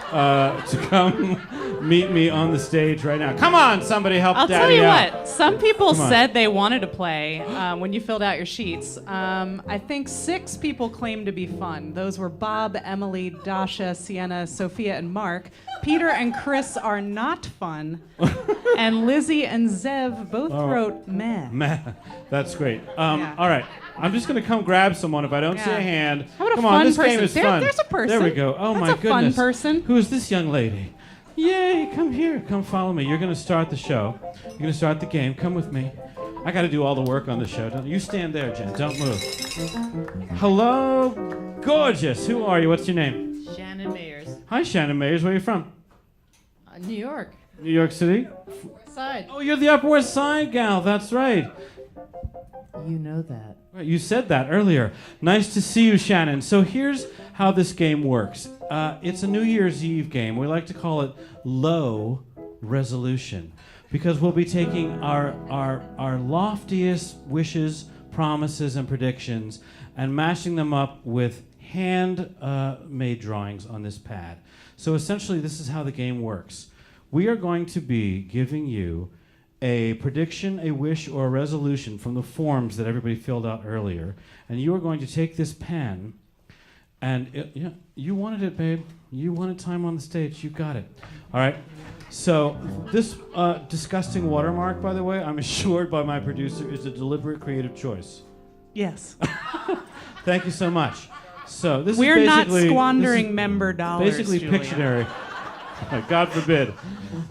to come meet me on the stage right now? Come on, somebody help I'll Daddy tell you out. what, some people Come on. said they wanted to play when you filled out your sheets. I think 6 people claimed to be fun. Those were Bob, Emily, Dasha, Sienna, Sophia, and Mark. Peter and Chris are not fun. And Lizzie and Zev both wrote meh. Meh. That's great. Yeah. All right. I'm just going to come grab someone if I don't see a hand. How about a Come on, fun this game person? is fun. There's a person. There we go. Oh, That's my a goodness. fun person. Who is this young lady? Yay, come here. Come follow me. You're going to start the show. You're going to start the game. Come with me. I got to do all the work on the show. You stand there, Jen. Don't move. Hello, gorgeous. Who are you? What's your name? Shannon Mayers, Hi, Shannon Mayers. Where are you from? New York. New York City? Side. Oh, you're the Upper West Side gal. That's right. You know that. Right, you said that earlier. Nice to see you, Shannon. So here's how this game works. It's a New Year's Eve game. We like to call it low resolution because we'll be taking our loftiest wishes, promises, and predictions and mashing them up with hand-made drawings on this pad. So essentially, this is how the game works. We are going to be giving you a prediction, a wish, or a resolution from the forms that everybody filled out earlier. And you are going to take this pen, and you wanted it, babe. You wanted time on the stage. You got it. All right. So this disgusting watermark, by the way, I'm assured by my producer, is a deliberate creative choice. Yes. Thank you so much. So this We're is not basically squandering member dollars. basically Julia. Pictionary. God forbid.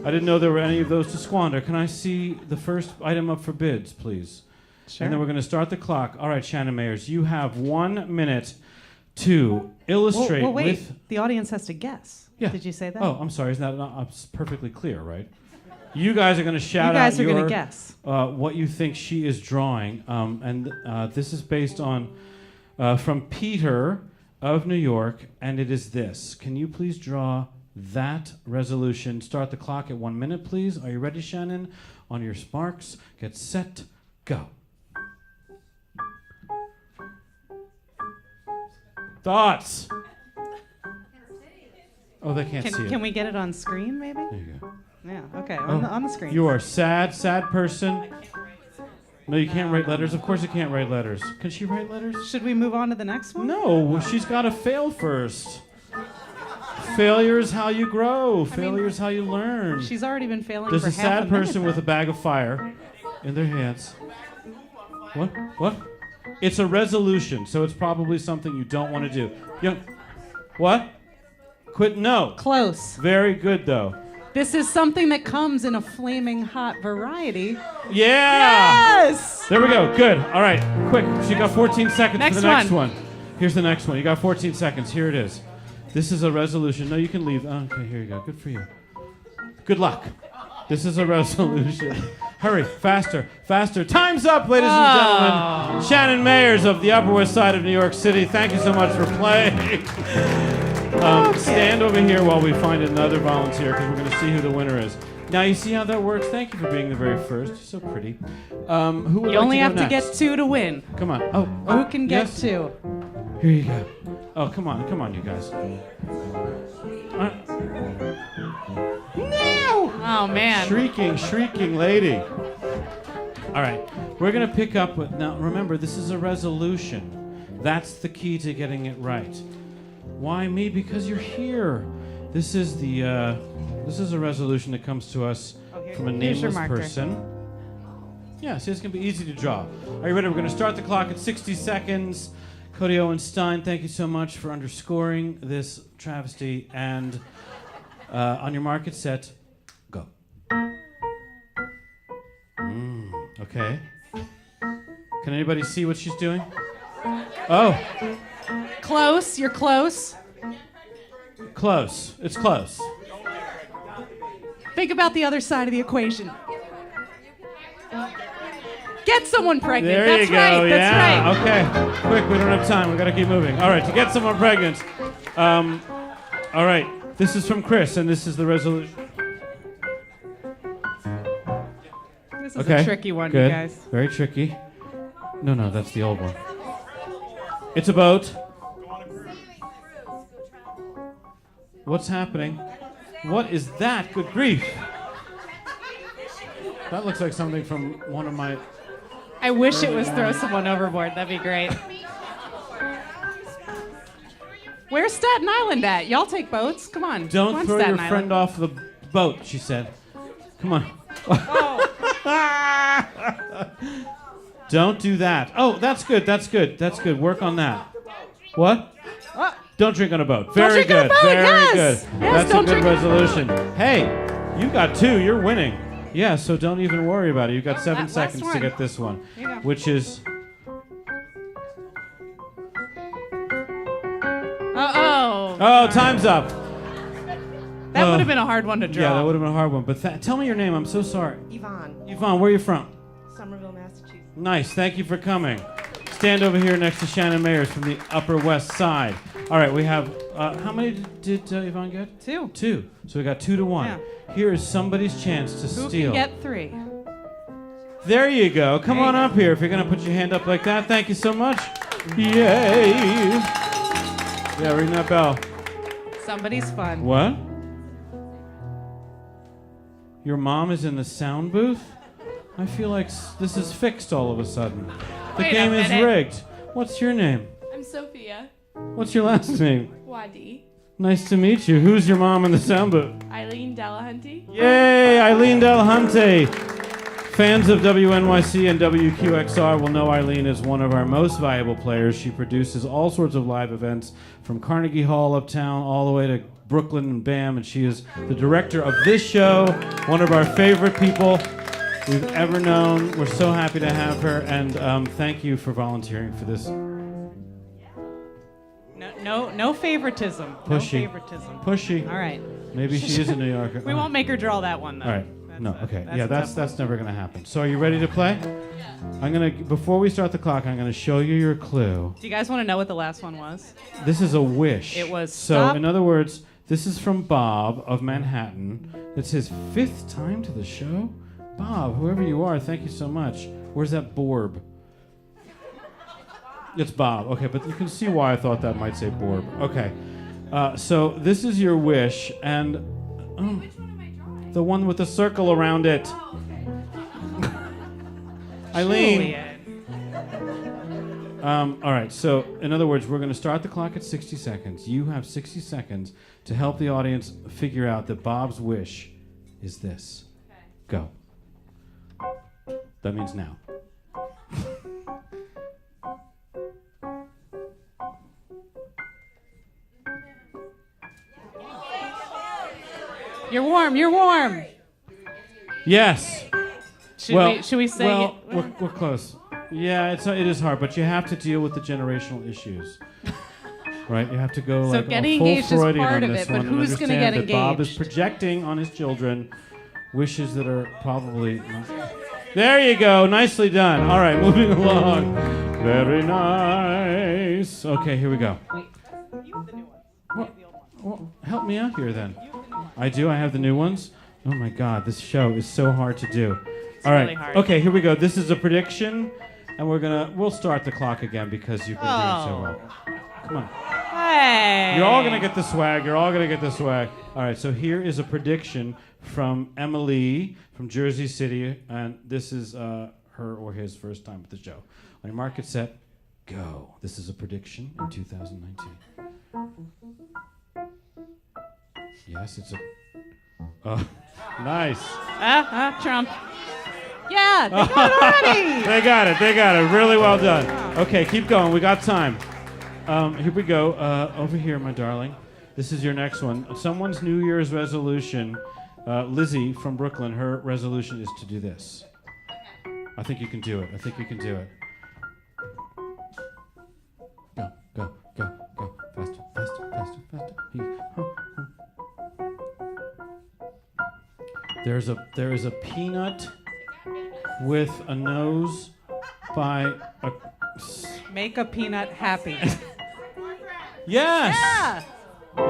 I didn't know there were any of those to squander. Can I see the first item up for bids, please? Sure. And then we're going to start the clock. All right, Shannon Mayers, you have 1 minute to illustrate Well, wait. with... The audience has to guess. Yeah. Did you say that? Oh, I'm sorry. Isn't that not perfectly clear, right? You guys are going to shout You guys out are going your to guess. what you think she is drawing. And this is based on from Peter of New York, and it is this. Can you please draw that resolution? Start the clock at 1 minute, please. Are you ready, Shannon? On your sparks, get set, go. Thoughts? Oh, they can't see it. Can we get it on screen, maybe? There you go. Yeah, okay, on the screen. You are sad person. No, you can't write letters. Of course you can't write letters. Can she write letters? Should we move on to the next one? No, she's got to fail first. Failure is how you grow. Failure is how you learn. She's already been failing There's for a half sad a minute person now. with a bag of fire in their hands. What? It's a resolution, so it's probably something you don't want to do. What? Quit? No. Close. Very good, though. This is something that comes in a flaming hot variety. Yeah! Yes! There we go. Good. All right. Quick. She got 14 seconds Next for the next one. one. Here's the next one. You got 14 seconds. Here it is. This is a resolution. No, you can leave. Okay, here you go. Good for you. Good luck. This is a resolution. Hurry. Faster. Time's up, ladies and gentlemen. Shannon Mayers of the Upper West Side of New York City. Thank you so much for playing. Stand over here while we find another volunteer because we're going to see who the winner is. Now, you see how that works? Thank you for being the very first. You're so pretty. Who would You only like have to to go next? get 2 to win. Come on. Who can get yes. 2? Here you go. Oh, come on, you guys. No! Oh, man. Shrieking lady. All right, we're gonna pick up with, now remember, this is a resolution. That's the key to getting it right. Why me? Because you're here. This is a resolution that comes to us from a here's your nameless marker. person. Yeah, see, it's gonna be easy to draw. Are you ready? We're gonna start the clock at 60 seconds. Cody Owen Stein, thank you so much for underscoring this travesty. And on your mark, get set, go. Okay. Can anybody see what she's doing? Oh, Close. You're close. close. It's close. Think about the other side of the equation. Get someone pregnant. There That's you go. right. Yeah. That's right. Okay. Quick, we don't have time. We got to keep moving. All right. To get someone pregnant. All right. This is from Chris, and this is the resolution. This is a tricky one, good. you guys. Very tricky. No, that's the old one. It's a boat. What's happening? What is that? Good grief. That looks like something from one of my... I wish it was throw someone overboard. That'd be great. Where's Staten Island at? Y'all take boats. Come on. Don't Come on, throw Staten your Island. friend off the boat, she said. Come on. Don't do that. Oh, that's good. Work on that. What? Don't drink on a boat. Very drink on a good. boat, Very yes. good. Yes, That's a don't good drink on a boat. resolution. Hey, you got 2. You're winning. Yeah, so don't even worry about it. You've got 7 last seconds to one. get this one, Here you go. which is... Uh-oh. Oh, time's up. That would have been a hard one to draw. Yeah, that would have been a hard one. But tell me your name. I'm so sorry. Yvonne, Yvonne, where are you from? Somerville, Massachusetts. Nice. Thank you for coming. Stand over here next to Shannon Mayers from the Upper West Side. All right, we have... how many did Yvonne get? 2. 2. So we got 2 to 1. Yeah. Here is somebody's chance to Who steal. can get 3? There you go. Come There on you up here if you're going to put your hand up like that. Thank you so much. Yay. Yeah, ring that bell. Somebody's fun. What? Your mom is in the sound booth? I feel like this is fixed all of a sudden. The Wait a game is minute. rigged. What's your name? I'm Sophia. What's your last name? Wadi. Nice to meet you. Who's your mom in the sound booth? Eileen Delahunt. Yay, Eileen Delahunt. Fans of WNYC and WQXR will know Eileen is one of our most valuable players. She produces all sorts of live events from Carnegie Hall uptown all the way to Brooklyn and BAM, and she is the director of this show, one of our favorite people we've ever known. We're so happy to have her, and thank you for volunteering for this. No favoritism. Pushy. No favoritism. Pushy. All right. Maybe she is a New Yorker. We won't make her draw that one, though. All right. No, okay. Yeah, a tough that's never going to happen. So are you ready to play? I'm going to, before we start the clock, I'm going to show you your clue. Do you guys want to know what the last one was? This is a wish. It was So, stop. in other words, this is from Bob of Manhattan. It's his 5th time to the show. Bob, whoever you are, thank you so much. Where's that Borb? It's Bob. Okay, but you can see why I thought that might say Borb. Okay. So this is your wish, and The one with the circle around it. Eileen. Julian. All right, so in other words, we're going to start the clock at 60 seconds. You have 60 seconds to help the audience figure out that Bob's wish is this. Okay. Go. That means now. You're warm. You're warm. Yes. Should we say? Well, we're close. Yeah, it is hard, but you have to deal with the generational issues. Right? You have to go So like getting full engaged is Freudian part on of this it, but one and who's gonna understand get that Bob is engaged? projecting on his children wishes that are probably not. There you go. Nicely done. All right, moving along. Very nice. Okay, here we go. Well, help me out here then. I do. I have the new ones. Oh my God, this show is so hard to do. All right. really hard. Okay, here we go. This is a prediction, and we'll start the clock again because you've been doing so well. Come on. Hey. You're all gonna get the swag. You're all gonna get the swag. All right. So here is a prediction from Emily from Jersey City, and this is her or his first time at the show. On your mark, get set, go. This is a prediction in 2019. Yes, it's a. Oh, nice. Trump. Yeah, they got it already. They got it. They got it. Really well done. Okay, keep going. We got time. Here we go. Over here, my darling. This is your next one. Someone's New Year's resolution. Lizzie from Brooklyn, her resolution is to do this. I think you can do it. I think you can do it. Go, go, go, go. Faster, faster, faster, faster. There is a peanut with a nose by a. Make a peanut happy. Yes. Yeah.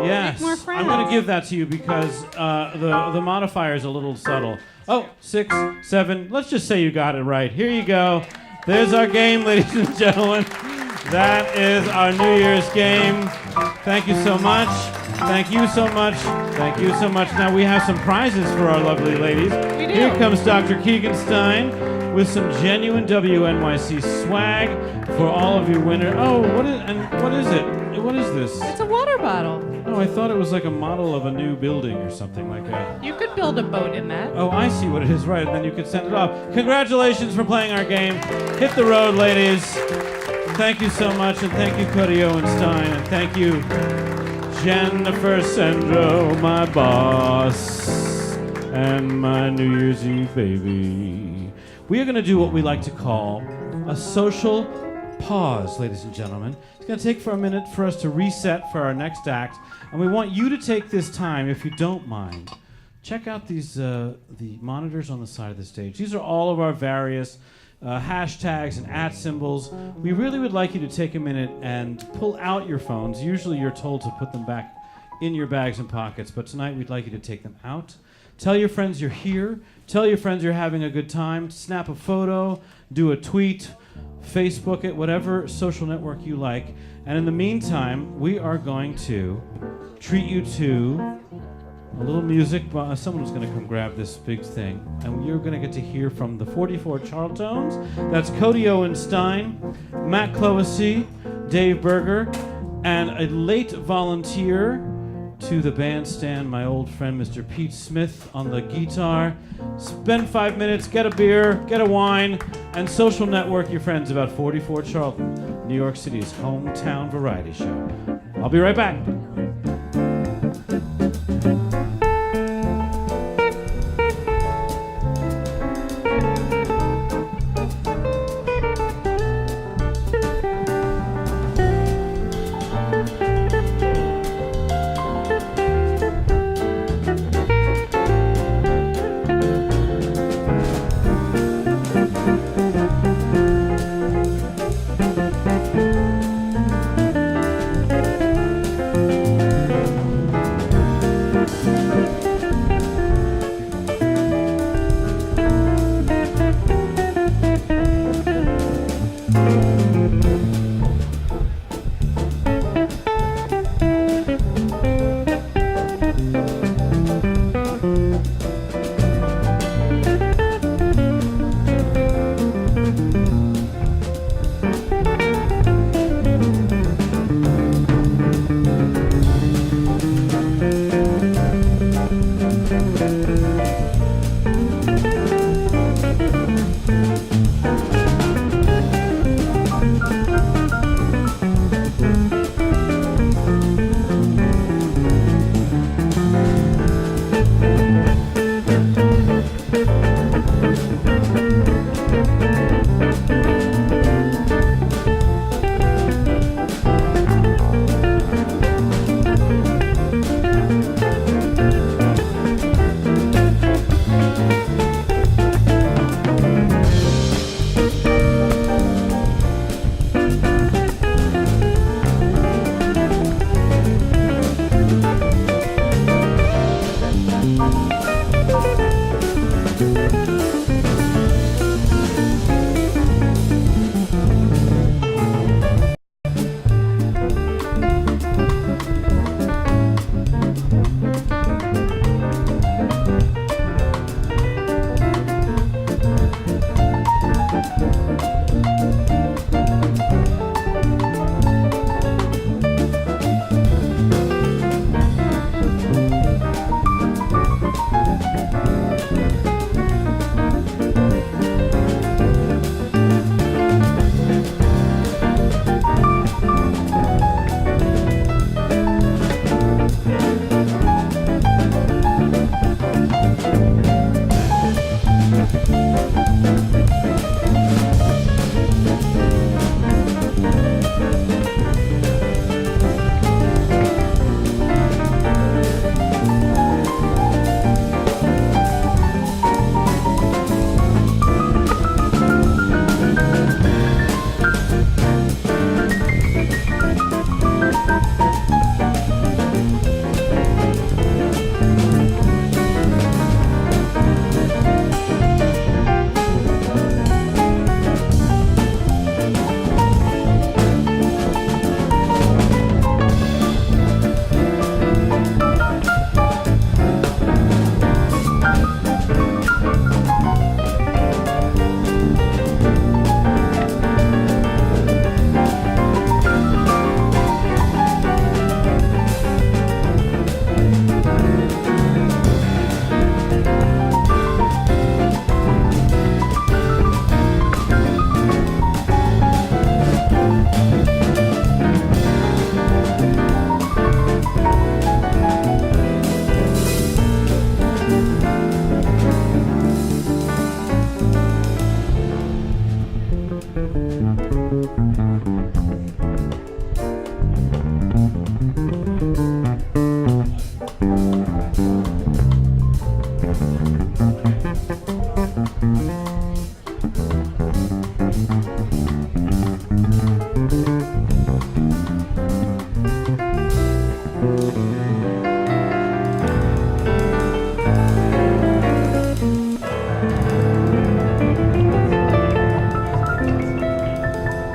Yes. Make more friends. I'm going to give that to you because the modifier is a little subtle. Oh, 6, 7. Let's just say you got it right. Here you go. There's our game, ladies and gentlemen. That is our New Year's game. Thank you so much. Thank you so much. Thank you so much. Now we have some prizes for our lovely ladies. We do. Here comes Dr. Keegan Stein with some genuine WNYC swag for all of you winners. Oh, what is it? What is this? It's a water bottle. Oh, I thought it was like a model of a new building or something like that. You could build a boat in that. Oh, I see what it is, right, and then you could send it off. Congratulations for playing our game. Hit the road, ladies. Thank you so much, and thank you, Cody Owenstein, and thank you, Jennifer Sendro, my boss, and my New Year's Eve baby. We are going to do what we like to call a social pause, ladies and gentlemen. It's going to take for a minute for us to reset for our next act, and we want you to take this time, if you don't mind. Check out these the monitors on the side of the stage. These are all of our various hashtags and @ symbols. We really would like you to take a minute and pull out your phones. Usually you're told to put them back in your bags and pockets, but tonight we'd like you to take them out. Tell your friends you're here. Tell your friends you're having a good time. Snap a photo, do a tweet, Facebook it, whatever social network you like. And in the meantime, we are going to treat you to a little music. Someone's going to come grab this big thing. And you're going to get to hear from the 44 Charltons. That's Cody Owenstein, Matt Cloesy, Dave Berger, and a late volunteer to the bandstand, my old friend Mr. Pete Smith on the guitar. Spend 5 minutes, get a beer, get a wine, and social network your friends about 44 Charlton, New York City's hometown variety show. I'll be right back.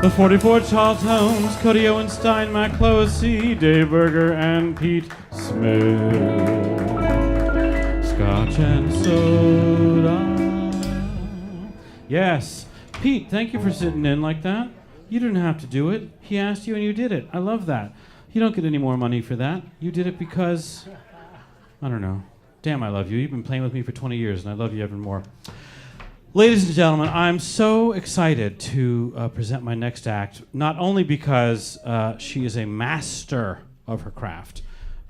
The 44 Charltons, Cody Owenstein, Matt Closey, Dave Berger, and Pete Smith. Scotch and soda. Yes. Pete, thank you for sitting in like that. You didn't have to do it. He asked you and you did it. I love that. You don't get any more money for that. You did it because, I don't know. Damn, I love you. You've been playing with me for 20 years, and I love you even more. Ladies and gentlemen, I'm so excited to present my next act, not only because she is a master of her craft,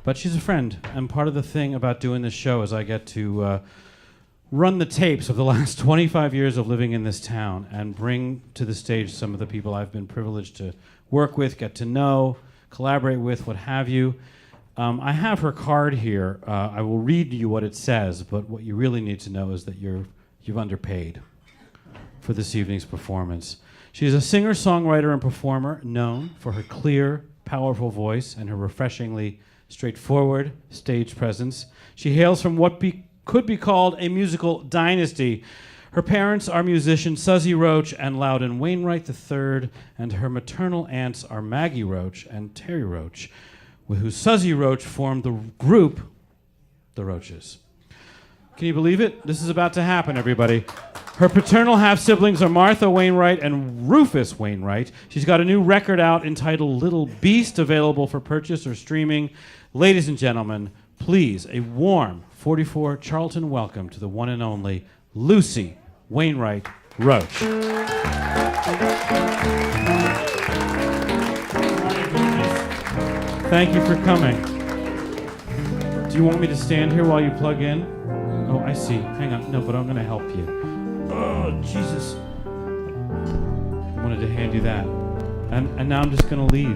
but she's a friend. And part of the thing about doing this show is I get to run the tapes of the last 25 years of living in this town and bring to the stage some of the people I've been privileged to work with, get to know, collaborate with, what have you. I have her card here. I will read you what it says, but what you really need to know is that you've underpaid for this evening's performance. She's a singer-songwriter and performer known for her clear, powerful voice and her refreshingly straightforward stage presence. She hails from what could be called a musical dynasty. Her parents are musicians Suzy Roche and Loudon Wainwright III, and her maternal aunts are Maggie Roche and Terry Roche, with whose Suzy Roche formed the group The Roches. Can you believe it? This is about to happen, everybody. Her paternal half-siblings are Martha Wainwright and Rufus Wainwright. She's got a new record out entitled Little Beast, available for purchase or streaming. Ladies and gentlemen, please, a warm 44 Charlton welcome to the one and only Lucy Wainwright Roche. Thank you for coming. Do you want me to stand here while you plug in? Oh, I see. Hang on. No, but I'm going to help you. Oh, Jesus. I wanted to hand you that. And now I'm just going to leave.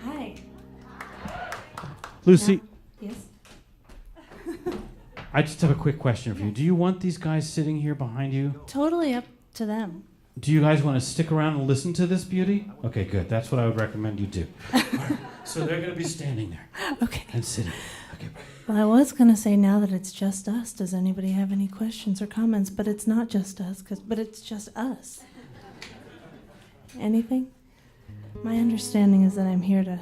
Hi. Lucy, Yes. I just have a quick question for you. Do you want these guys sitting here behind you? Totally up to them. Do you guys want to stick around and listen to this beauty? Okay, good. That's what I would recommend you do. So they're going to be standing there. Okay. And sitting. Okay. Well, I was going to say now that it's just us, does anybody have any questions or comments? But it's not just us, but it's just us. Anything? My understanding is that I'm here to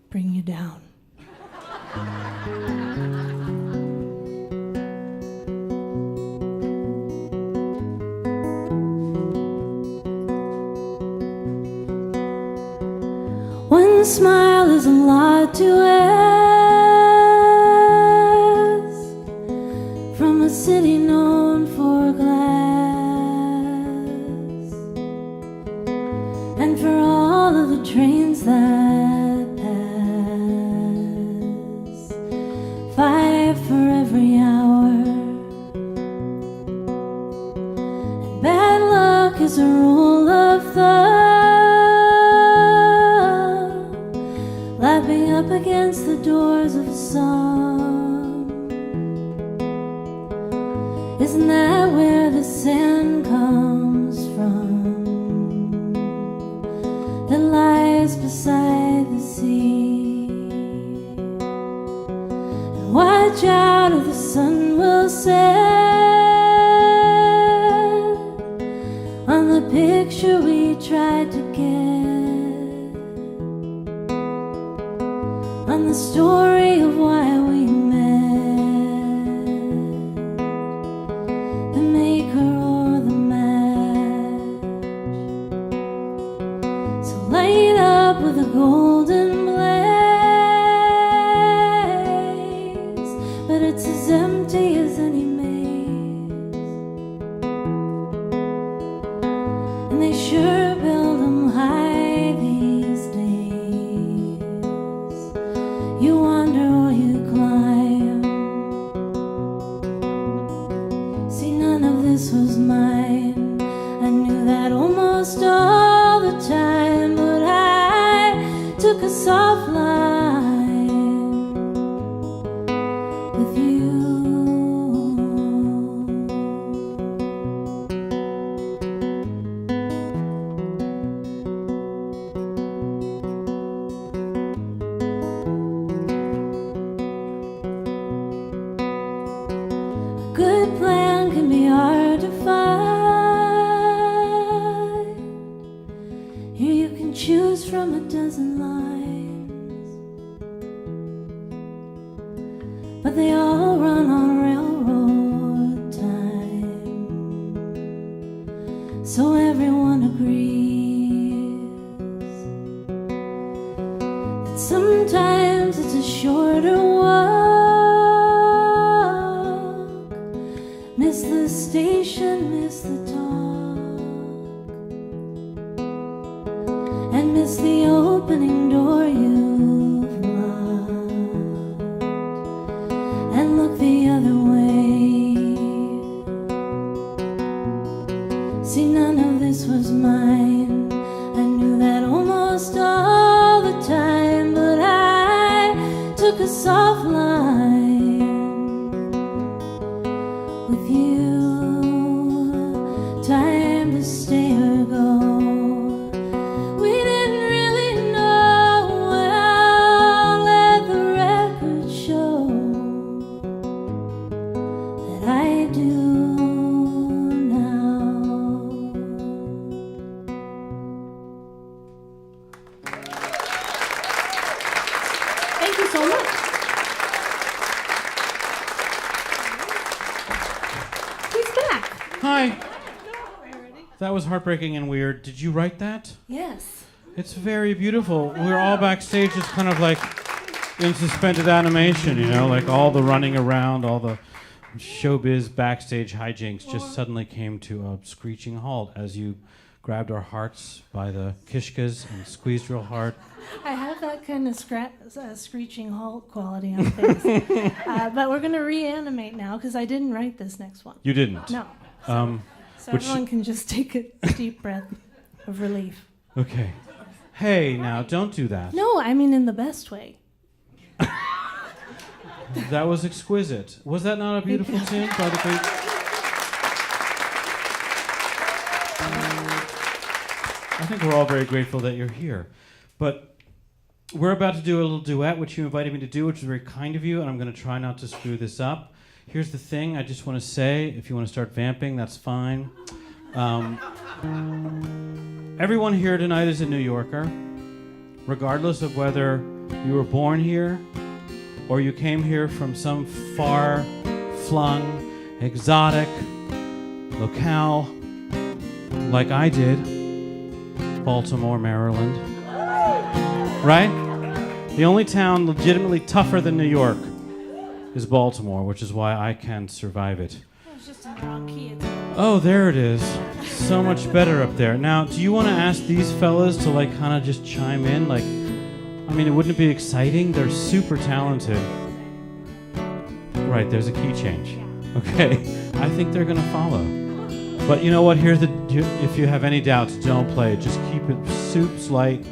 bring you down. One smile is a lot to ask from a city known for glass, and for all of the trains that pass, 5 for every hour. And bad luck is a rule of thumb, lapping up against the doors of a song. Isn't that where the sand comes from that lies beside the sea? And watch out or the sun will set on the picture we tried to get, on the story of why we met, the maker or the match. So light up with a golden blaze, but it's as empty as any maze, and they sure build them high these days. You wander or you climb. See, none this was mine. I knew that almost all the time, but I took a soft line with you. A good plan can be hard to find. Here you can choose from a dozen lines, but they all run on railroad time. So everyone agrees that sometimes it's a shorter walk. Miss the station, miss the talk, and miss the opening door you've locked, and look the other way. See, none of this was mine. I knew that almost all the time, but I took a soft line with you. Time to stay or go. We didn't really know. Well, let the record show that I do now. Thank you so much. He's back. Hi. That was heartbreaking and weird. Did you write that? Yes. It's very beautiful. We're all backstage, just kind of like in suspended animation, you know, like all the running around, all the showbiz backstage hijinks just suddenly came to a screeching halt as you grabbed our hearts by the kishkas and squeezed real hard. I have that kind of screeching halt quality on things. But we're going to reanimate now because I didn't write this next one. You didn't? No. So Which- everyone can just take a deep breath of relief. Okay. Hey, now, don't do that. No, I mean in the best way. That was exquisite. Was that not a beautiful tune by the great... I think we're all very grateful that you're here. But we're about to do a little duet, which you invited me to do, which is very kind of you, and I'm going to try not to screw this up. Here's the thing I just want to say. If you want to start vamping, that's fine. Everyone here tonight is a New Yorker, regardless of whether you were born here or you came here from some far-flung, exotic locale like I did, Baltimore, Maryland. Right? The only town legitimately tougher than New York is Baltimore, which is why I can survive it. It was just in the wrong key. Oh, there it is. So much better up there. Now, do you want to ask these fellas to like kind of just chime in? Like, I mean, it wouldn't it be exciting? They're super talented. Right, there's a key change. Okay, I think they're gonna follow. But you know what? If you have any doubts, don't play. Just keep it soups light.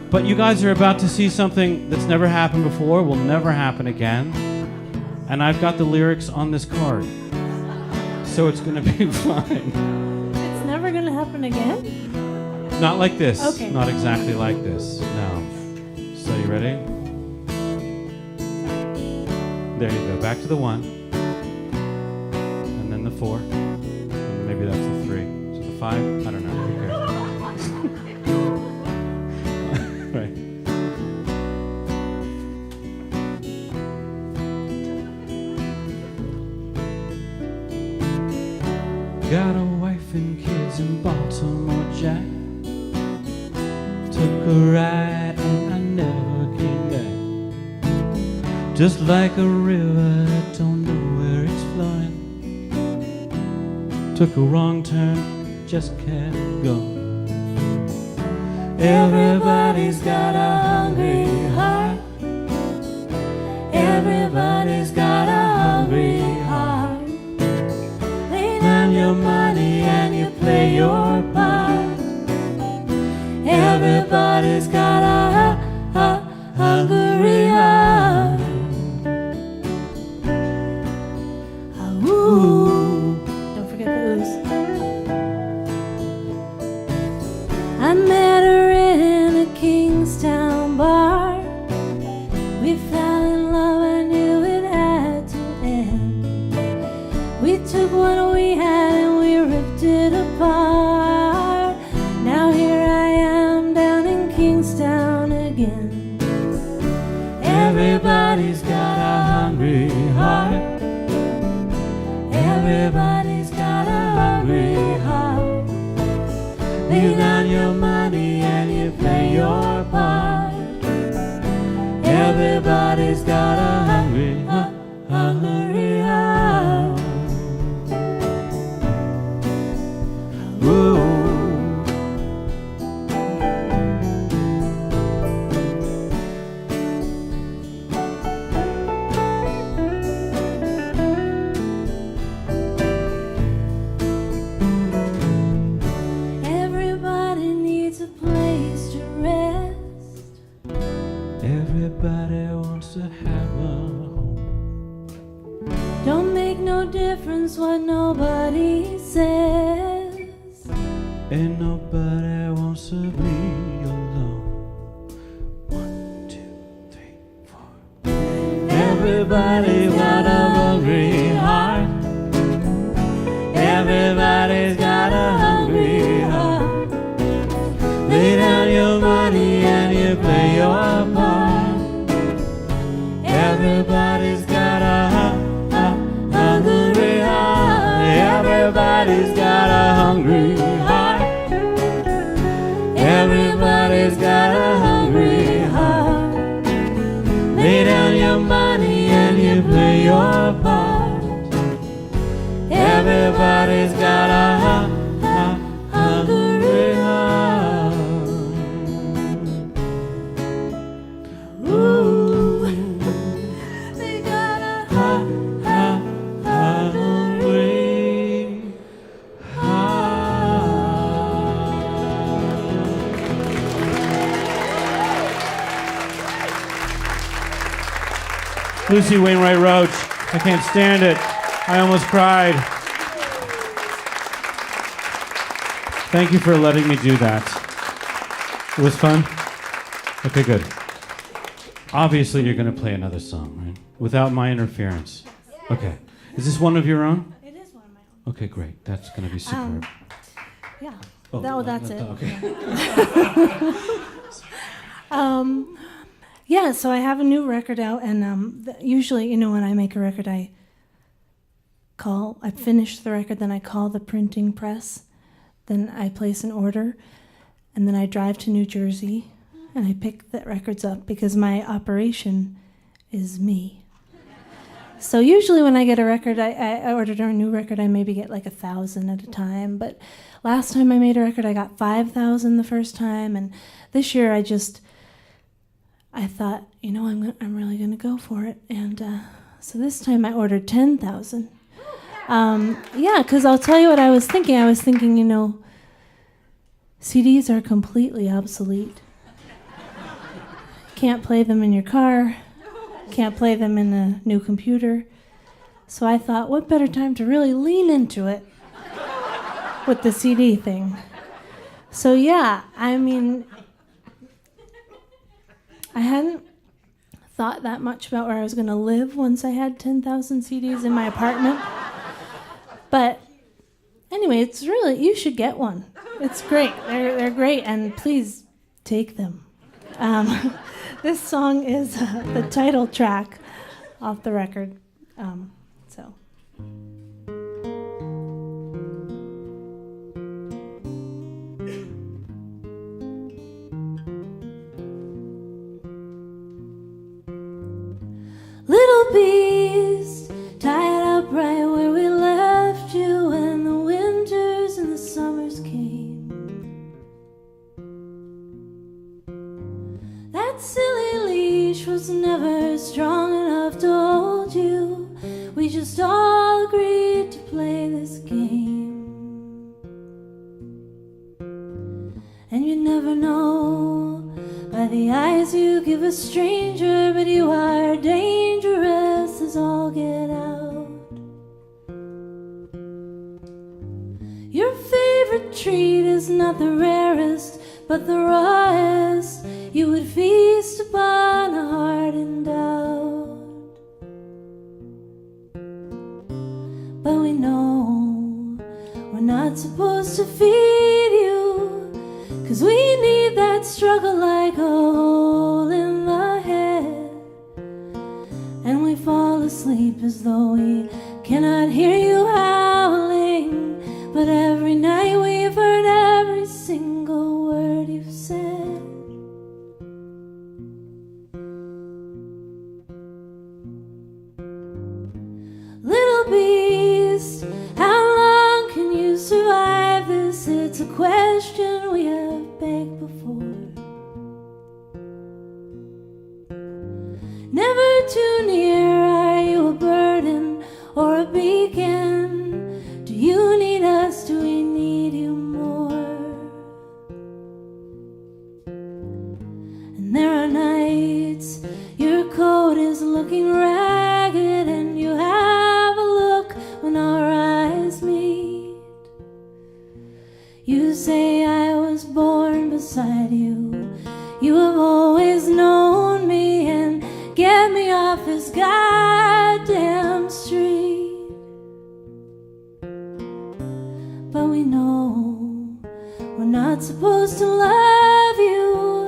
But you guys are about to see something that's never happened before, will never happen again. And I've got the lyrics on this card. So it's gonna be fine. It's never going to happen again? Not like this. Okay. Not exactly like this. No. So you ready? There you go. Back to the 1. And then the 4. And maybe that's the 3. So the 5? I don't know. Who cares? Right. Got a wife and kids in Baltimore, Jack. Took a ride and I never came back. Just like a river, don't know where it's flowing. Took a wrong turn, just kept going. Everybody's got a hungry heart. Everybody's got a hungry heart. Lay down your money and you play your part. Everybody's got a hungry heart. Ooh. Don't forget the oohs. I met her in a Kingstown bar. We fell in love, I knew it had to end. We took what we had and we ripped it apart. Now here I am down in Kingstown again. Everybody's got a hungry heart. Everybody's got a hungry heart. Lay down your money and you play your part. Everybody's got a hungry heart. Ooh. Everybody needs a place to rest. Everybody wants to have a home. Don't make no difference what nobody says. And nobody wants to be alone. 1, 2, 3, 4. Everybody's got a hungry heart. Everybody's got a hungry heart. Lay down your money and you play your part. Everybody's got a hungry heart. Everybody's got a hungry heart. Everybody's got a hungry heart. Lay down your money and you play your part. Everybody's got a hungry heart. Ooh. They got a Hungry heart. Lucy Wainwright Roche, I can't stand it. I almost cried. Thank you for letting me do that. It was fun? Okay, good. Obviously, you're going to play another song, right? Without my interference. Okay. Is this one of your own? It is one of my own. Okay, great. That's going to be superb. Yeah. Oh, That's it. Okay. Yeah, so I have a new record out, and usually, you know, when I make a record, I finish the record, then I call the printing press, then I place an order, and then I drive to New Jersey, and I pick the records up because my operation is me. So usually when I get a record, I ordered a new record, I maybe get like 1,000 at a time, but last time I made a record, I got 5,000 the first time, and this year I thought, you know, I'm really going to go for it. And so this time I ordered 10,000. Yeah, because I'll tell you what I was thinking. I was thinking, you know, CDs are completely obsolete. Can't play them in your car. Can't play them in a new computer. So I thought, what better time to really lean into it with the CD thing. So yeah, I mean, I hadn't thought that much about where I was going to live once I had 10,000 CDs in my apartment. But anyway, it's really, you should get one. It's great. They're great, and please take them. This song is the title track off the record. So. Little beast, tied up right where we left you when the winters and the summers came. That silly leash was never strong enough to hold you. We just all never know by the eyes you give a stranger, but you are dangerous as all get out. Your favorite treat is not the rarest, but the rawest. You would feast upon a heart in doubt. But we know we're not supposed to feed you, 'cause we need that struggle like a hole in the head. And we fall asleep as though we cannot hear you howling. But every night we've heard every single word you've said. Little beast, how long can you survive this? It's a question we have begged before. Never too near, are you a burden or a beacon? Do you need us? Do we need you more? And there are nights your coat is looking ragged, and you have a look when our eyes meet. You say I was born beside you. You have always known me, and get me off this goddamn street. But we know we're not supposed to love you.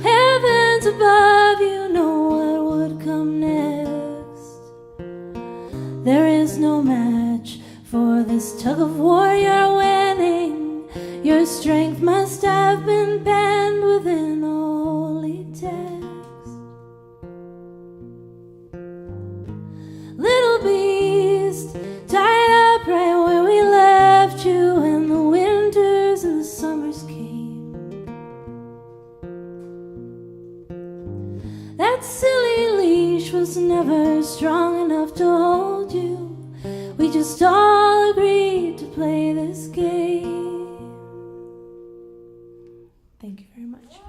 Heavens above, you know what would come next. There is no match for this tug of war you're winning. Your strength must have been penned within a holy text. Little beast, tied up right where we left you when the winters and the summers came. That silly leash was never strong enough to hold you. We just all agreed to play this game. Thank you very much.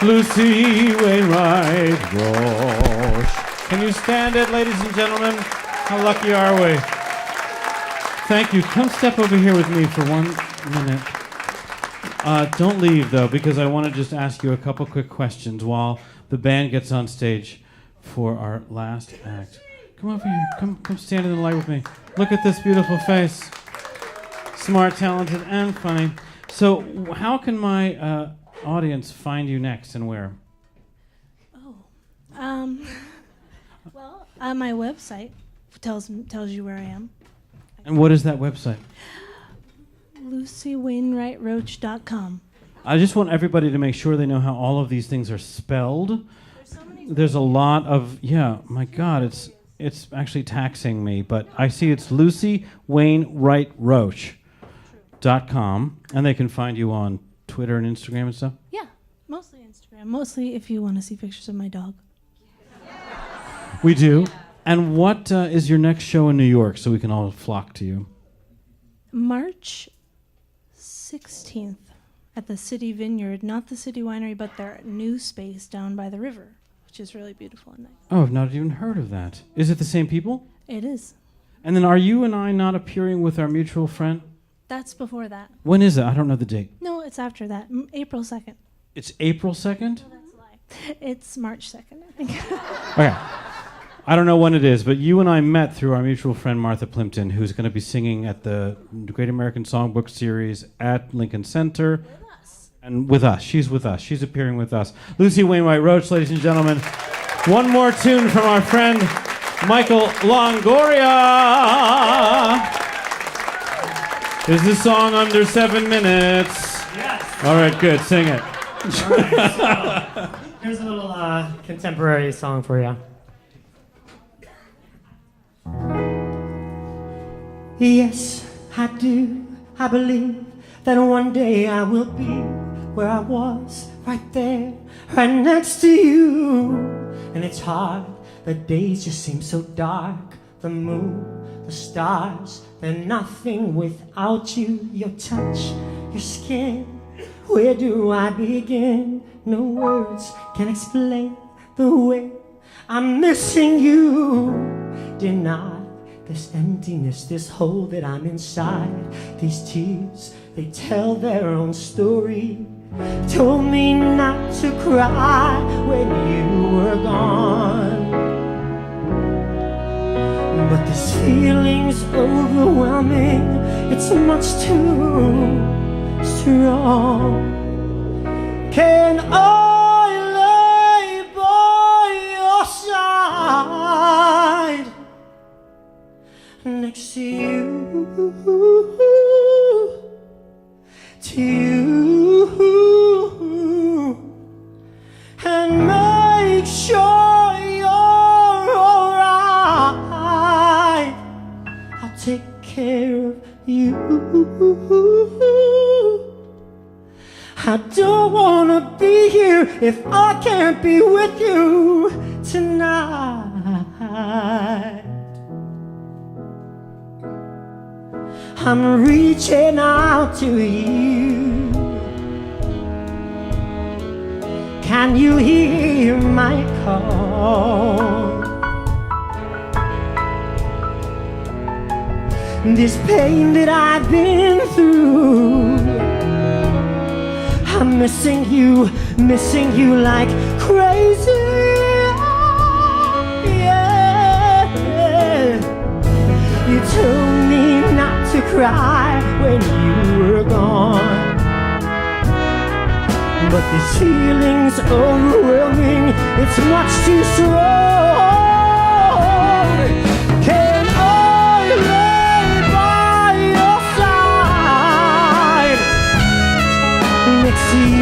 Lucy Wainwright Roche. Can you stand it, ladies and gentlemen? How lucky are we? Thank you. Come step over here with me for 1 minute. Don't leave, though, because I want to just ask you a couple quick questions while the band gets on stage for our last act. Come over here. Come stand in the light with me. Look at this beautiful face. Smart, talented, and funny. So how can my audience find you next and where? Well, my website tells you where I am. And what is that website? LucyWainwrightRoche.com. I just want everybody to make sure they know how all of these things are spelled. There's a lot of, my God, it's actually taxing me, but I see it's LucyWainwrightRoche.com, and they can find you on Twitter and Instagram and stuff? Yeah, mostly Instagram. Mostly if you want to see pictures of my dog. We do. And what is your next show in New York so we can all flock to you? March 16th at the City Vineyard, not the City Winery, but their new space down by the river, which is really beautiful and nice. Oh, I've not even heard of that. Is it the same people? It is. And then are you and I not appearing with our mutual friend? That's before that. When is it? I don't know the date. No, it's after that. April 2nd. It's April 2nd? No, that's a lie. It's March 2nd, I think. Okay. I don't know when it is, but you and I met through our mutual friend Martha Plimpton, who's going to be singing at the Great American Songbook Series at Lincoln Center. With us. And with us. She's with us. She's appearing with us. Lucy Wainwright Roche, ladies and gentlemen. One more tune from our friend Michael Longoria. Is the song under 7 minutes? Yes. All right, good. Sing it. All right, so here's a little contemporary song for you. Yes, I do. I believe that one day I will be where I was, right there, right next to you. And it's hard, the days just seem so dark. the moon, the stars, they're nothing without you. Your touch, your skin, where do I begin? No words can explain the way I'm missing you. Denied this emptiness, this hole that I'm inside. These tears, they tell their own story. Told me not to cry when you were gone. But this feeling's overwhelming. It's much too strong. Can I lay by your side next to you, and make sure you're alright? I'll take care of you. I don't wanna be here if I can't be with you tonight. I'm reaching out to you. Can you hear my call? This pain that I've been through, I'm missing you like crazy. Yeah. You told me not to cry when you were gone. But this feeling's overwhelming. It's much too strong. Can I lay by your side next to you,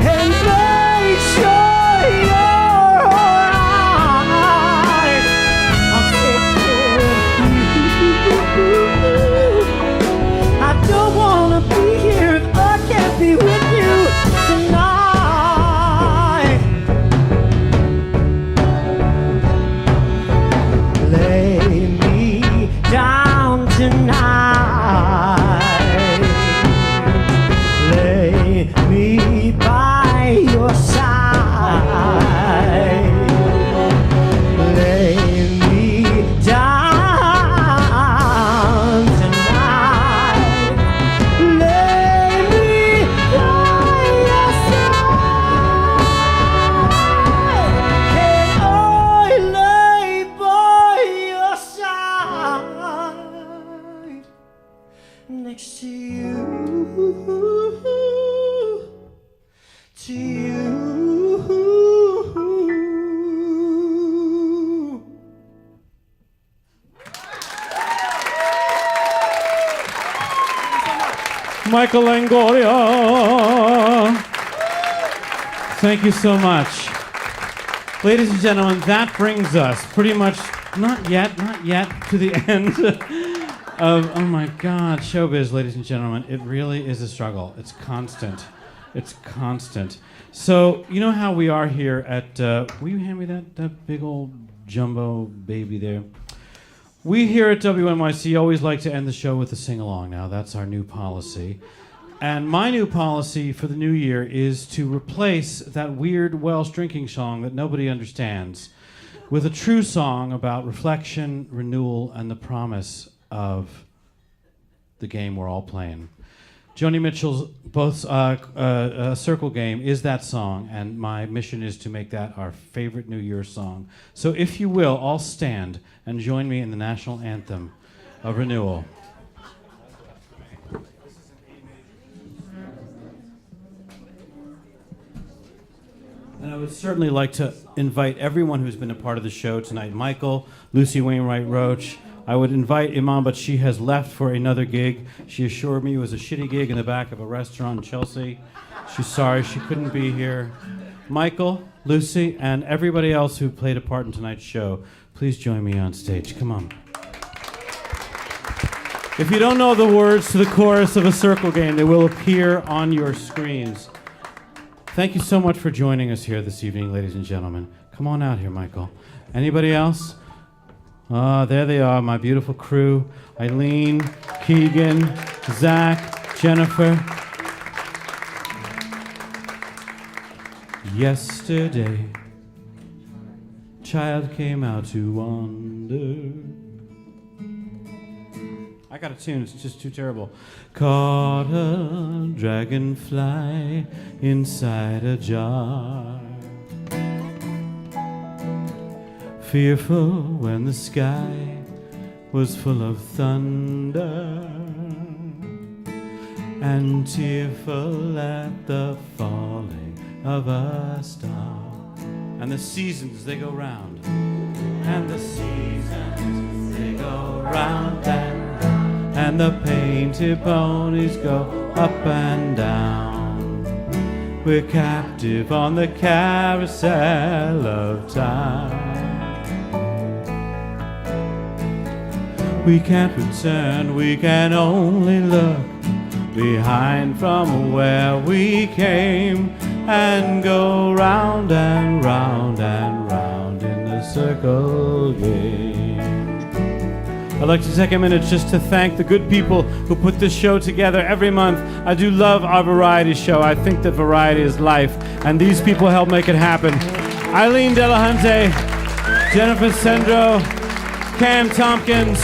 and make sure you're alright? I'll take care of you. I don't wanna be here if I can't be with you tonight. Lay me down tonight. Lay me by your side. Lay me down tonight. Lay me by your side. Can I lay by your side next to you, Michael Longoria. Thank you so much. Ladies and gentlemen, that brings us pretty much, not yet, to the end of, oh my God, showbiz, ladies and gentlemen. It really is a struggle. It's constant. So, you know how we are here at, will you hand me that big old jumbo baby there? We here at WNYC always like to end the show with a sing-along. Now, that's our new policy. And my new policy for the new year is to replace that weird Welsh drinking song that nobody understands with a true song about reflection, renewal, and the promise of the game we're all playing. Joni Mitchell's Circle Game is that song, and my mission is to make that our favorite New Year's song. So if you will, all stand and join me in the national anthem of renewal. And I would certainly like to invite everyone who's been a part of the show tonight. Michael, Lucy Wainwright Roche. I would invite Iman, but she has left for another gig. She assured me it was a shitty gig in the back of a restaurant in Chelsea. She's sorry she couldn't be here. Michael, Lucy, and everybody else who played a part in tonight's show, please join me on stage. Come on. If you don't know the words to the chorus of A Circle Game, they will appear on your screens. Thank you so much for joining us here this evening, ladies and gentlemen. Come on out here, Michael. Anybody else? There they are, my beautiful crew. Eileen, Keegan, Zach, Jennifer. Yesterday, child came out to wander. I got a tune, it's just too terrible. Caught a dragonfly inside a jar. Fearful when the sky was full of thunder, and tearful at the falling of a star. And the seasons, they go round. And the seasons, they go round and the painted ponies go up and down. We're captive on the carousel of time. We can't return, we can only look behind from where we came and go round and round and round in the circle game. I'd like to take a minute just to thank the good people who put this show together every month. I do love our variety show. I think that variety is life, and these people help make it happen. Eileen Delahunt, Jennifer Sendro, Cam Tompkins,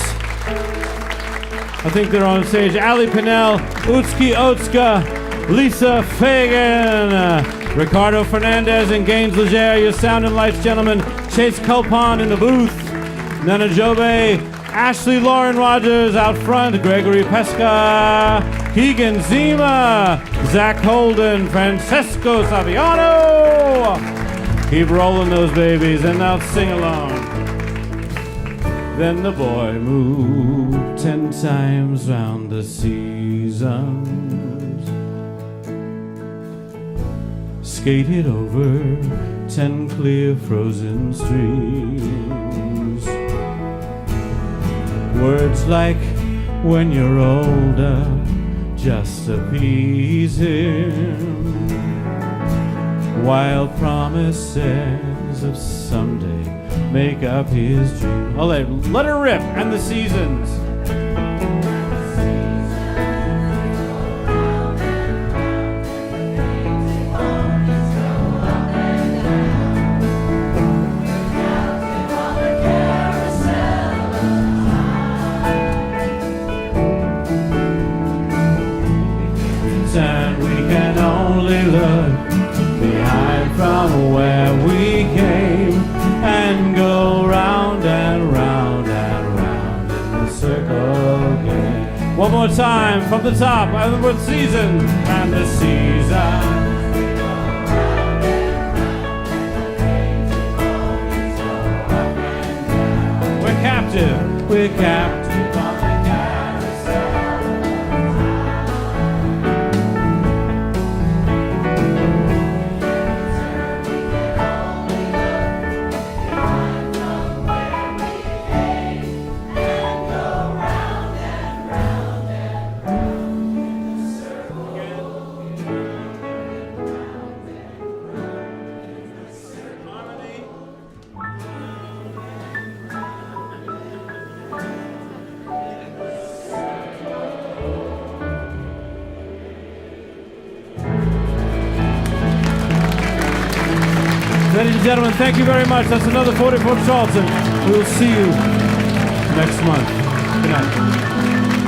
I think they're on stage, Ali Pinnell, Utski Otska, Lisa Fagan, Ricardo Fernandez and Gaines Leger, your sound and lights gentlemen, Chase Culpon in the booth, Nana Jobe, Ashley Lauren Rogers out front, Gregory Pesca, Keegan Zima, Zach Holden, Francesco Saviano. Keep rolling those babies and now sing along. Then the boy moved 10 times round the seasons, skated over 10 clear frozen streams. Words like when you're older just appease him, while promises of someday make up his dream. Oh, let her rip. And the seasons. And we can only look behind from where we came and go round and round and round in the circle again. One more time from the top, and the word season and the season. We're captive, we're captive on the carousel. Ladies and gentlemen, thank you very much. That's another 44 Charlton. We'll see you next month. Good night.